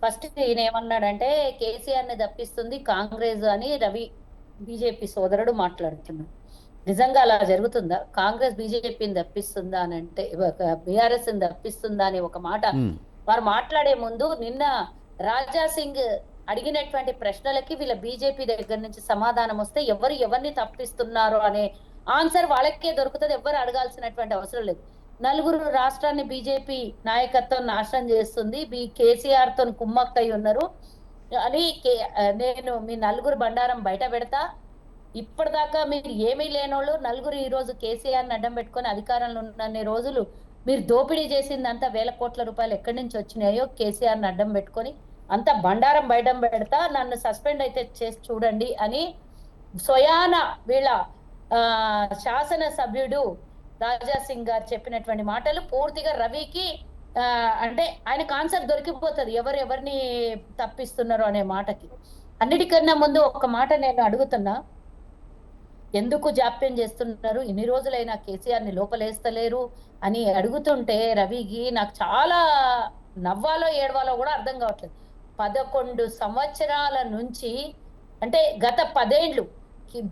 ఫస్ట్ ఈయన ఏమన్నాడంటే కేసీఆర్ ని తప్పిస్తుంది కాంగ్రెస్ అని రవి బీజేపీ సోదరుడు మాట్లాడుతున్నాడు. నిజంగా అలా జరుగుతుందా? కాంగ్రెస్ బీజేపీని తప్పిస్తుందా అని అంటే, బీఆర్ఎస్ ని తప్పిస్తుందా అని ఒక మాట వారు మాట్లాడే ముందు నిన్న రాజా సింగ్ అడిగినటువంటి ప్రశ్నలకి వీళ్ళ బీజేపీ దగ్గర నుంచి సమాధానం వస్తే ఎవరిని తప్పిస్తున్నారు అనే ఆన్సర్ వాళ్ళకే దొరుకుతుంది. ఎవరు అడగాల్సినటువంటి అవసరం లేదు. 4 రాష్ట్రాన్ని బీజేపీ నాయకత్వం నాశనం చేస్తుంది, కేసీఆర్ తో కుమ్మక్కై ఉన్నారు అని నేను మీ 4 బండారం బయట పెడతా. ఇప్పటిదాకా మీరు ఏమీ లేనోళ్ళు 4 ఈ రోజు కేసీఆర్ ని అడ్డం పెట్టుకొని అధికారంలో ఉన్న రోజులు మీరు దోపిడీ చేసింది అంతా వేల కోట్ల రూపాయలు ఎక్కడి నుంచి వచ్చినాయో కేసీఆర్ ని అడ్డం పెట్టుకొని అంత బండారం బయట పెడతా, నన్ను సస్పెండ్ అయితే చేసి చూడండి అని స్వయాన వీళ్ళ శాసన సభ్యుడు రాజా సింగ్ గారు చెప్పినటువంటి మాటలు పూర్తిగా రవికి అంటే ఆయనకు ఆన్సర్ దొరికిపోతుంది ఎవరిని తప్పిస్తున్నారు అనే మాటకి. అన్నిటికన్నా ముందు ఒక మాట నేను అడుగుతున్నా, ఎందుకు జాప్యం చేస్తున్నారు? ఇన్ని రోజులైనా కేసీఆర్ ని లోపలేస్తలేరు అని అడుగుతుంటే రవికి నాకు చాలా నవ్వాలో ఏడవాలో కూడా అర్థం కావట్లేదు. 11 సంవత్సరాల నుంచి అంటే గత 10 ఏళ్ళు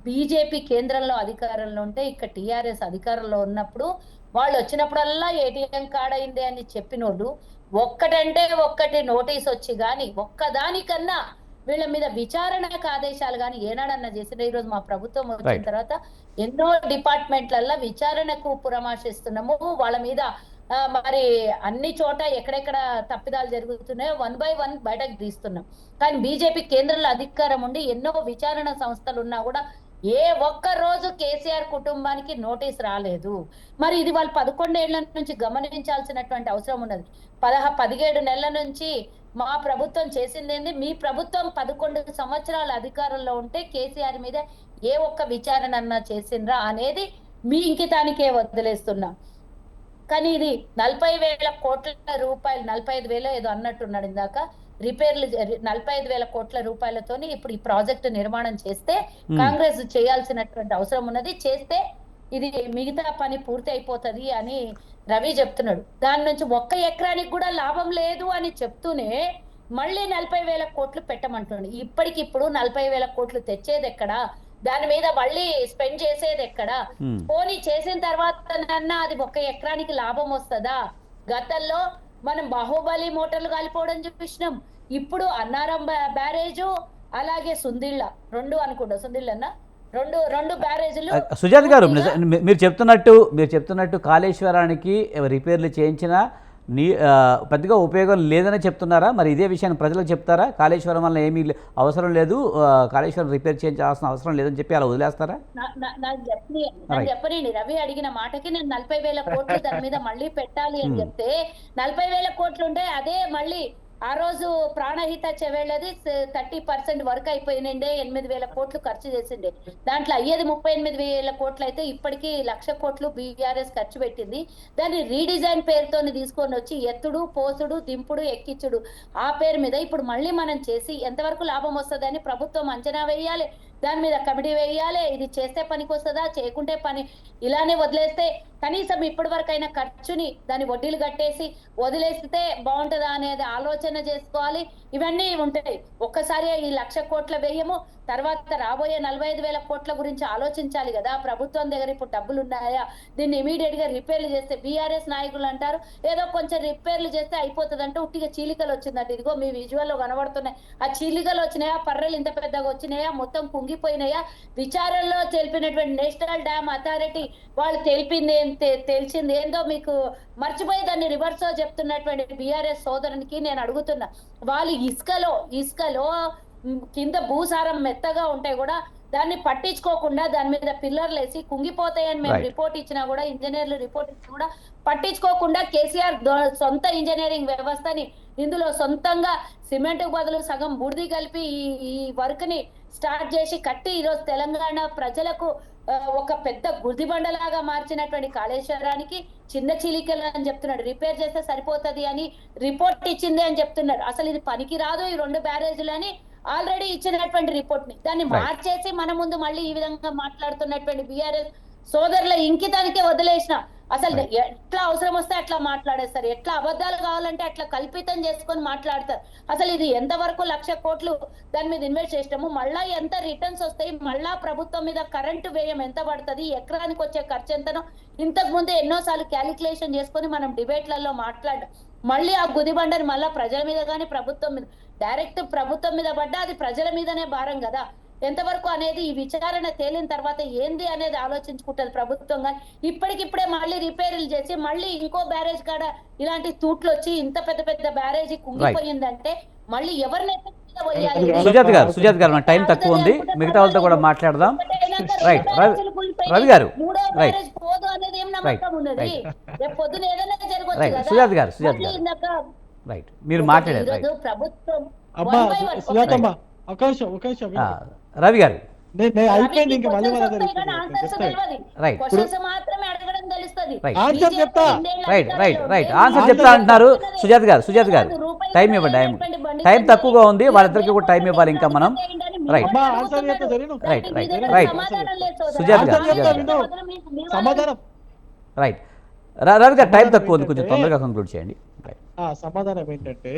బీజేపీ కేంద్రంలో అధికారంలో ఉంటే ఇక్కడ టీఆర్ఎస్ అధికారంలో ఉన్నప్పుడు వాళ్ళు వచ్చినప్పుడల్లా ఏటీఎం కార్డ్ అయింది అని చెప్పినోళ్ళు ఒక్కటంటే ఒక్కటి నోటీస్ వచ్చి గాని ఒక్కదానికన్నా వీళ్ళ మీద విచారణకు ఆదేశాలు కానీ ఏనాడన్నా చేసిన. ఈరోజు మా ప్రభుత్వం వచ్చిన తర్వాత ఎన్నో డిపార్ట్మెంట్లల్లో విచారణకు పురమాశిస్తున్నాము. వాళ్ళ మీద మరి అన్ని చోట ఎక్కడెక్కడ తప్పిదాలు జరుగుతున్నాయో 1 by 1 బయటకు తీస్తున్నాం. కానీ బీజేపీ కేంద్రంలో అధికారం ఉండి ఎన్నో విచారణ సంస్థలు ఉన్నా కూడా ఏ ఒక్క రోజు కేసీఆర్ కుటుంబానికి నోటీస్ రాలేదు. మరి ఇది వాళ్ళు 11 ఏళ్ల నుంచి గమనించాల్సినటువంటి అవసరం ఉన్నది. 17 నెలల నుంచి మా ప్రభుత్వం చేసిందేంది? మీ ప్రభుత్వం 11 సంవత్సరాల అధికారంలో ఉంటే కేసీఆర్ మీద ఏ ఒక్క విచారణ అన్నా చేసిండ్రా అనేది మీ ఇంకితానికే వదిలేస్తున్నా. కానీ ఇది 40,000 కోట్ల రూపాయలు, 45,000 ఏదో అన్నట్టున్నాడు ఇందాక, రిపేర్లు 45,000 కోట్ల రూపాయలతోని ఇప్పుడు ఈ ప్రాజెక్టు నిర్మాణం చేస్తే కాంగ్రెస్ చేయాల్సినటువంటి అవసరం ఉన్నది. చేస్తే ఇది మిగతా పని పూర్తి అయిపోతుంది అని రవి చెప్తున్నాడు. దాని నుంచి 1 ఎకరానికి కూడా లాభం లేదు అని చెప్తూనే మళ్ళీ 40,000 కోట్లు పెట్టమంటుండే. ఇప్పటికిప్పుడు 40,000 కోట్లు తెచ్చేది ఎక్కడా? దాని మీద మళ్ళీ స్పెండ్ చేసేది ఎక్కడా? పోనీ చేసిన తర్వాతనన్నా అది ఒక ఎకరానికి లాభం వస్తుందా? గతంలో మనం బాహుబలి మోటార్లు కాలిపోవడం చూపించినాం. ఇప్పుడు అన్నారం బ్యారేజు, అలాగే సుందిళ్ళ రెండు అనుకుంటా, సుందిళ్ళన్నా రెండు బ్యారేజీలు. సుజాత గారు, మీరు చెప్తున్నట్టు కాళేశ్వరానికి రిపేర్లు చేయించినా పెద్దగా ఉపయోగం లేదని చెప్తున్నారా? మరి ఇదే విషయాన్ని ప్రజలకు చెప్తారా? కాళేశ్వరం వల్ల ఏమీ అవసరం లేదు, కాళేశ్వరం రిపేర్ చేయించాల్సిన అవసరం లేదని చెప్పి అలా వదిలేస్తారా? నాకు చెప్పనండి, రవి అడిగిన మాటకి నేను 40,000 కోట్లు దాని మీద మళ్ళీ పెట్టాలి అని చెప్తే 40,000 కోట్లు ఉంటే అదే మళ్ళీ ఆ రోజు ప్రాణహిత చెవేళ్ళది 30% వర్క్ అయిపోయినండే, 8,000 కోట్లు ఖర్చు చేసిండే. దాంట్లో అయ్యేది 38,000 కోట్లు అయితే ఇప్పటికీ 1,00,000 కోట్లు బీఆర్ఎస్ ఖర్చు పెట్టింది. దాన్ని రీడిజైన్ పేరుతో తీసుకొని వచ్చి ఎత్తుడు పోసుడు దింపుడు ఎక్కించుడు ఆ పేరు మీద ఇప్పుడు మళ్ళీ మనం చేసి ఎంతవరకు లాభం వస్తుందని ప్రభుత్వం అంచనా వేయాలి, దాని మీద కమిటీ వేయాలి. ఇది చేస్తే పనికి వస్తుందా, చేయకుంటే పని ఇలానే వదిలేస్తే కనీసం ఇప్పటి వరకైనా ఖర్చుని దాని వడ్డీలు కట్టేసి వదిలేస్తే బాగుంటుందా అనేది ఆలోచన చేసుకోవాలి. ఇవన్నీ ఉంటాయి. ఒక్కసారి ఈ 1,00,000 కోట్ల వ్యయము, తర్వాత రాబోయే 45,000 కోట్ల గురించి ఆలోచించాలి కదా. ప్రభుత్వం దగ్గర ఇప్పుడు డబ్బులు ఉన్నాయా? దీన్ని ఇమీడియట్ గా రిపేర్లు చేస్తే బీఆర్ఎస్ నాయకులు అంటారు ఏదో కొంచెం రిపేర్లు చేస్తే అయిపోతుంది అంటే ఉట్టిగా చీలికలు వచ్చిందంటే ఇదిగో మీ విజువల్ లో కనబడుతున్నాయి. ఆ చీలికలు వచ్చినాయా, పర్రెలు ఇంత పెద్దగా వచ్చినాయా, మొత్తం కుంగిపోయినాయా? విచారణలో తెలిపినటువంటి నేషనల్ డ్యామ్ అథారిటీ వాళ్ళు తెలిసింది ఏందో మీకు మర్చిపోయి దాన్ని రివర్స్ చెప్తున్నటువంటి బీఆర్ఎస్ సోదరునికి నేను అడుగుతున్నా, వాళ్ళు ఇసుకలో కింద భూసారం మెత్తగా ఉంటే కూడా దాన్ని పట్టించుకోకుండా దాని మీద పిల్లర్లు వేసి కుంగిపోతాయని మేము రిపోర్ట్ ఇచ్చినా కూడా, ఇంజనీర్లు రిపోర్ట్ ఇచ్చినా కూడా పట్టించుకోకుండా కేసీఆర్ సొంత ఇంజనీరింగ్ వ్యవస్థని ఇందులో సొంతంగా సిమెంట్ బదులు సగం బూడిది కలిపి ఈ వర్క్ ని స్టార్ట్ చేసి కట్టి ఈరోజు తెలంగాణ ప్రజలకు ఒక పెద్ద గుర్దిబండలాగా మార్చినటువంటి కాళేశ్వరానికి చిన్న చిలికలు అని చెప్తున్నాడు. రిపేర్ చేస్తే సరిపోతుంది అని రిపోర్ట్ ఇచ్చింది అని చెప్తున్నారు. అసలు ఇది పనికి రాదు ఈ 2 బ్యారేజీలు అని ఆల్రెడీ ఇచ్చినటువంటి రిపోర్ట్ ని దాన్ని మార్చేసి మన ముందు మళ్ళీ ఈ విధంగా మాట్లాడుతున్నటువంటి బీఆర్ఎస్ సోదరుల ఇంకితానికే వదిలేసిన. అసలు ఎట్లా అవసరం వస్తే అట్లా మాట్లాడేస్తారు, ఎట్లా అబద్ధాలు కావాలంటే అట్లా కల్పితం చేసుకొని మాట్లాడతారు. అసలు ఇది ఎంతవరకు 1,00,000 కోట్లు దాని మీద ఇన్వెస్ట్ చేసినాము, మళ్ళా ఎంత రిటర్న్స్ వస్తాయి, మళ్ళా ప్రభుత్వం మీద కరెంటు వ్యయం ఎంత పడుతుంది, ఎకరానికి వచ్చే ఖర్చు ఎంతనో ఇంతకు ముందు ఎన్నోసార్లు క్యాలిక్యులేషన్ చేసుకొని మనం డిబేట్లలో మాట్లాడాం. మళ్ళీ ఆ గుదిబండని మళ్ళా ప్రజల మీద కానీ ప్రభుత్వం మీద డైరెక్ట్ ప్రభుత్వం మీద పడ్డా అది ప్రజల మీదనే భారం కదా. ఎంతవరకు అనేది ఈ విచారణ తేలిన తర్వాత ఏంది అనేది ఆలోచించుకుంటది ప్రభుత్వం. కానీ ఇప్పటికిప్పుడే మళ్ళీ రిపేర్లు చేసి మళ్ళీ ఇంకో బ్యారేజ్ కాడ ఇలాంటి తూట్లు వచ్చి ఇంత పెద్ద బ్యారేజీ కుంగిపోయిందంటే మళ్ళీ ఎవరినైతే సుజాత గారు మన టైం తక్కువ ఉంది, మిగతా వాళ్ళతో కూడా మాట్లాడదాం. రైట్ రవి గారు, రైట్ సుజాత గారు రైట్ మీరు మాట్లాడారు. ప్రభుత్వం రవి గారు అయిపోయింది, ఇంకా మళ్ళీ ఆన్సర్ చెప్తా అంటున్నారు. సుజాత గారు టైం ఇవ్వండి, టైం తక్కువగా ఉంది, వాళ్ళిద్దరికి కూడా టైం ఇవ్వాలి ఇంకా మనం. రైట్ సుజాత గారు రైట్ రవి గారు టైం తక్కువ ఉంది, కొంచెం తొందరగా కంక్లూడ్ చేయండి. సమాధానం ఏంటంటే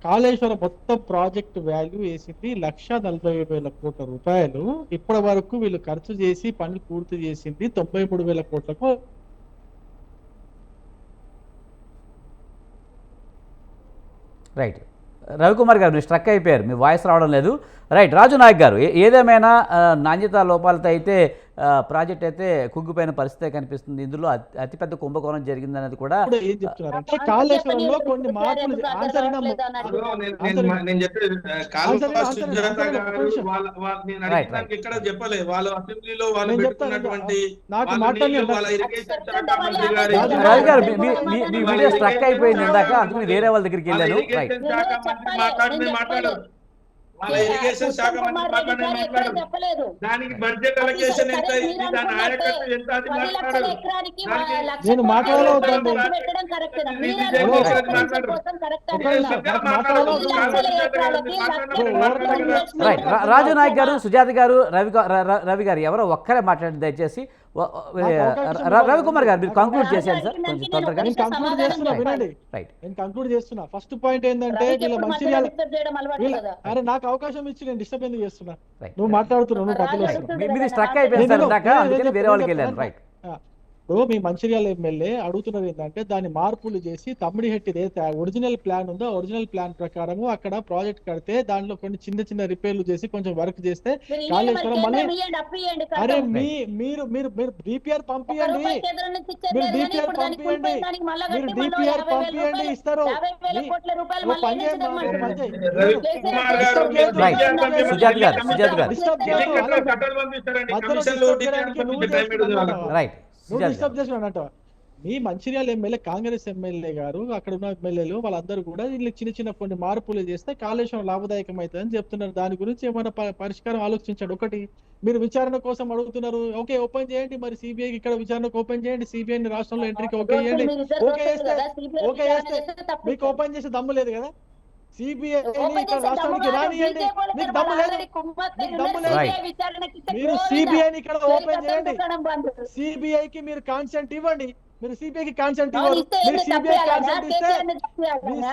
కాళేశ్వరం మొత్తం ప్రాజెక్ట్ వాల్యూ వేసింది 1,40,000 కోట్ల రూపాయలు. ఇప్పటి వరకు వీళ్ళు ఖర్చు చేసి పనులు పూర్తి చేసింది 93,000 కోట్లకు. రైట్ రవికుమార్ గారు మీరు స్ట్రక్ అయిపోయారు, మీ వాయిస్ రావడం లేదు. రైట్ రాజు నాయక్ గారు, ఏదేమైనా నాణ్యత లోపాలతో అయితే ప్రాజెక్ట్ అయితే కుంగిపోయిన పరిస్థితి కనిపిస్తుంది. ఇందులో అతిపెద్ద కుంభకోణం జరిగిందనేది కూడా ఏం చెప్తున్నారంటే కాళేశ్వరంలో కొన్ని మార్పులు ఇక్కడ చెప్పలే వాళ్ళు అసెంబ్లీలో వాళ్ళు పెట్టుకున్నటువంటి రాజు గారు మీ వీడియో స్ట్రక్ అయిపోయింది ఇందాక, అందుకని వేరే వాళ్ళ దగ్గరికి వెళ్ళాను. రైట్ వాళ్ళ ఇరిగేషన్ శాఖ మంత్రి మాట్లాడారు, దానికి బడ్జెట్ అలొకేషన్ ఎంత అయింది, దాని ఆయకట్టు ఎంత అది మాట్లాడారు. నేను మాట్లాడలేదు. రైట్ రాజు నాయక్ గారు, సుజాత గారు, రవి గారు ఎవరో ఒక్కరే మాట్లాడండి దయచేసి. రవికుమార్ గారు మీరు కంక్లూడ్ చేశారు సార్ కొంచెం తొందరగా. నేను కంక్లూడ్ చేస్తున్నా, వినండి. రైట్. నేను కంక్లూడ్ చేస్తున్నా. ఫస్ట్ పాయింట్ ఏంటంటే వీళ్ళ మంచిర్యాల అరే నాకు అవకాశం ఇచ్చి నేను డిస్టర్బ్ ఎందుకు చేస్తున్నా? Right. నువ్వు మాట్లాడుతున్నావు, నువ్వు మధ్యలో వస్తున్నావు. మీరు స్ట్రక్ అయిపోయారు సార్ ఇందాక, అందుకని వేరే వాళ్ళకి వెళ్ళాను. రైట్. ఇప్పుడు మీ మంచిర్యాల ఎమ్మెల్యే అడుగుతున్నది ఏంటంటే దాన్ని మార్పులు చేసి తమ్మిడిహెట్టి ఏదైతే ఒరిజినల్ ప్లాన్ ఉందో ఒరిజినల్ ప్లాన్ ప్రకారము అక్కడ ప్రాజెక్ట్ కడితే దాంట్లో కొన్ని చిన్న చిన్న రిపేర్లు చేసి కొంచెం వర్క్ చేస్తే కాళేశ్వరం మళ్ళీ అరే మీరు మీరు మీరు డిపిఆర్ పంపియండి, మీరు డిపిఆర్ పంపియండి, మీరు డిపిఆర్ పంపియండి ఇస్తారు. రైట్. నువ్వు డిస్టర్బ్ చేసినట్టు మీ మంచిర్యాల ఎమ్మెల్యే కాంగ్రెస్ ఎమ్మెల్యే గారు అక్కడ ఉన్న ఎమ్మెల్యేలు వాళ్ళందరూ కూడా వీళ్ళకి చిన్న చిన్న కొన్ని మార్పులు చేస్తే కాళేశ్వరం లాభదాయకం అవుతుందని చెప్తున్నారు. దాని గురించి ఏమైనా పరిష్కారం ఆలోచించాడు. ఒకటి మీరు విచారణ కోసం అడుగుతున్నారు, ఓకే ఓపెన్ చేయండి, మరి సిబిఐకి ఇక్కడ విచారణకు ఓపెన్ చేయండి, సిబిఐని రాష్ట్రంలో ఎంట్రీకి ఓకే చేయండి. ఓకే చేస్తే మీకు ఓపెన్ చేసే దమ్ము లేదు కదా, సిబిఐ ఇక్కడ రాష్ట్రానికి రానియండి, మీకు దమ్ము లేదు, మీకు దమ్ము లేదు. మీరు సిబిఐని ఇక్కడ ఓపెన్ చేయండి, సిబిఐకి మీరు కాన్సెంట్ ఇవ్వండి, మీరు సిబిఐకి కాన్సెంట్ ఇవ్వరు, మీరు సిబిఐ కాన్సెంట్ ఇస్తే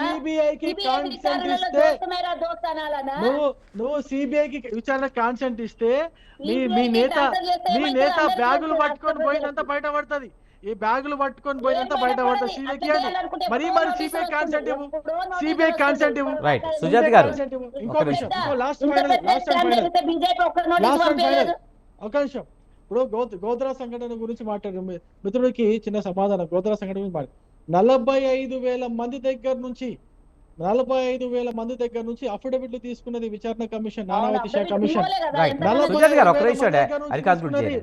సిబిఐకి కాన్సెంట్ ఇస్తే నువ్వు సిబిఐకి విచారణ కాన్సెంట్ ఇస్తే మీ నేత బ్యాగులు పట్టుకొని పోయినంత బయటపడుతుంది, ఈ బ్యాగులు పట్టుకొని పోయినంత బయటపడుతుంది. సిబిఐకి మరి సిబిఐ కాన్సెంట్ ఇవ్వు, సిబిఐ కాన్సెంట్ ఇవ్వు. రైట్. సుజాత గారు ఇంకో విషయం, లాస్ట్ ఫైనల్ ఒక నిమిషం. ఇప్పుడు గోద్రా సంఘటన గురించి మాట్లాడారు మిత్రుడికి చిన్న సమాధానం. గోద్రా సంఘటన గురించి మాట్లాడు 45,000 మంది దగ్గర నుంచి 45,000 మంది దగ్గర నుంచి అఫిడవిట్లు తీసుకున్నది విచారణ కమిషన్, నానావతి శాఖ కమిషన్.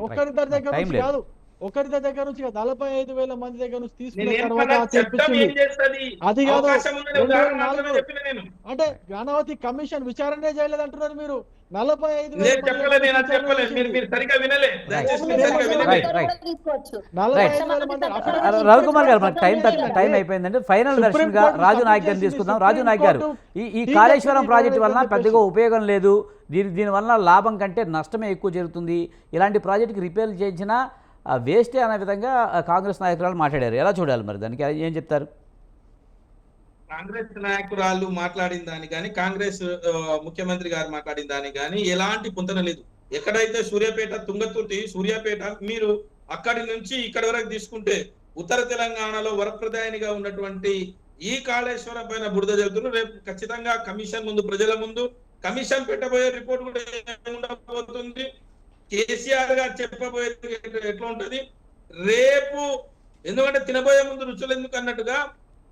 ఒక్కరిద్దరి దగ్గర నుంచి కాదు, ఒకరిద్దరి దగ్గర నుంచి 45,000 మంది దగ్గర నుంచి తీసుకున్న తర్వాత అది కాదు. అంటే నానావతి కమిషన్ విచారణే చేయలేదు అంటున్నారు మీరు. 45,000 రవికుమార్ గారు మనకు టైం అయిపోయిందండి. ఫైనల్ దర్శన్ గా రాజు నాయక్ గారిని తీసుకుందాం. రాజు నాయక్ గారు, ఈ కాళేశ్వరం ప్రాజెక్టు వలన పెద్దగా ఉపయోగం లేదు, దీనివల్ల లాభం కంటే నష్టమే ఎక్కువ జరుగుతుంది, ఇలాంటి ప్రాజెక్టుకి రిపేర్లు చేయించినా వేస్టే అనే విధంగా కాంగ్రెస్ నాయకురాలు మాట్లాడారు. ఎలా చూడాలి మరి దానికి, ఏం చెప్తారు? కాంగ్రెస్ నాయకురాలు మాట్లాడిన దాని కానీ కాంగ్రెస్ ముఖ్యమంత్రి గారు మాట్లాడిన దాని కానీ ఎలాంటి పొంతన లేదు. ఎక్కడైతే సూర్యాపేట తుంగతుర్తి సూర్యాపేట మీరు అక్కడి నుంచి ఇక్కడి వరకు తీసుకుంటే ఉత్తర తెలంగాణలో వరప్రదాయనిగా ఉన్నటువంటి ఈ కాళేశ్వరం పైన బురద జరుగుతున్నారు. రేపు ఖచ్చితంగా కమిషన్ ముందు, ప్రజల ముందు కమిషన్ పెట్టబోయే రిపోర్ట్ కూడా ఉండబోతుంది. కేసీఆర్ గారు చెప్పబోయేది ఎట్లా ఉంటది రేపు, ఎందుకంటే తినబోయే ముందు రుచులు ఎందుకు అన్నట్టుగా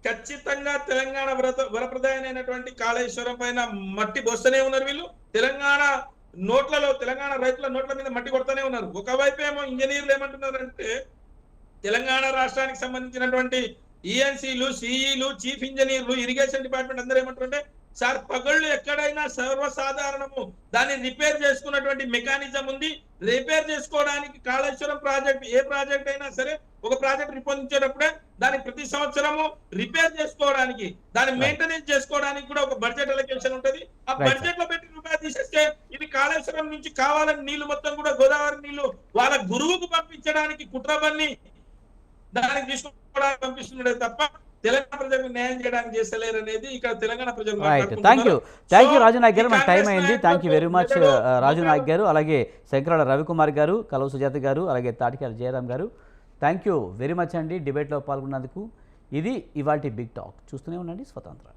ఖచ్చితంగా తెలంగాణ వరప్రదాయమైనటువంటి కాళేశ్వరం పైన మట్టి పోస్తూనే ఉన్నారు వీళ్ళు. తెలంగాణ రైతుల నోట్ల మీద మట్టి కొడుతూనే ఉన్నారు. ఒకవైపు ఏమో ఇంజనీర్లు ఏమంటున్నారంటే తెలంగాణ రాష్ట్రానికి సంబంధించినటువంటి ఈఎన్సీలు, సిఈలు, చీఫ్ ఇంజనీర్లు, ఇరిగేషన్ డిపార్ట్మెంట్ అందరూ ఏమంటారంటే సార్ పగళ్ళు ఎక్కడైనా సర్వసాధారణము, దాన్ని రిపేర్ చేసుకున్నటువంటి మెకానిజం ఉంది. రిపేర్ చేసుకోవడానికి కాళేశ్వరం ప్రాజెక్ట్, ఏ ప్రాజెక్ట్ అయినా సరే ఒక ప్రాజెక్ట్ రూపొందించేటప్పుడే దాన్ని ప్రతి సంవత్సరము రిపేర్ చేసుకోవడానికి, దాన్ని మెయింటెనెన్స్ చేసుకోవడానికి కూడా ఒక బడ్జెట్ అలొకేషన్ ఉంటది. ఆ బడ్జెట్ లో పెట్టి రూపాయలు తీసేస్తే ఇది కాళేశ్వరం నుంచి కావాలని నీళ్లు మొత్తం కూడా గోదావరి నీళ్లు వాళ్ళ గురువుకు పంపించడానికి కుట్రబన్ని దానికి తీసుకోవడానికి పంపిస్తున్నాడే తప్ప తెలంగాణ ప్రజలకు న్యాయం చేయడానికి చేస్తలేరు అనేది ఇక్కడ తెలంగాణ ప్రజలు. థ్యాంక్ యూ రాజు నాయక్ గారు, మనకు టైం అయింది. థ్యాంక్ యూ వెరీ మచ్ రాజు నాయక్ గారు, అలాగే శంకరాల రవికుమార్ గారు, కలవ సుజాత గారు, అలాగే తాటికాల జయరాం గారు. థ్యాంక్ యూ వెరీ మచ్ అండి డిబేట్లో పాల్గొన్నందుకు. ఇది ఇవాల్టి బిగ్ టాక్. చూస్తూనే ఉండండి స్వతంత్ర.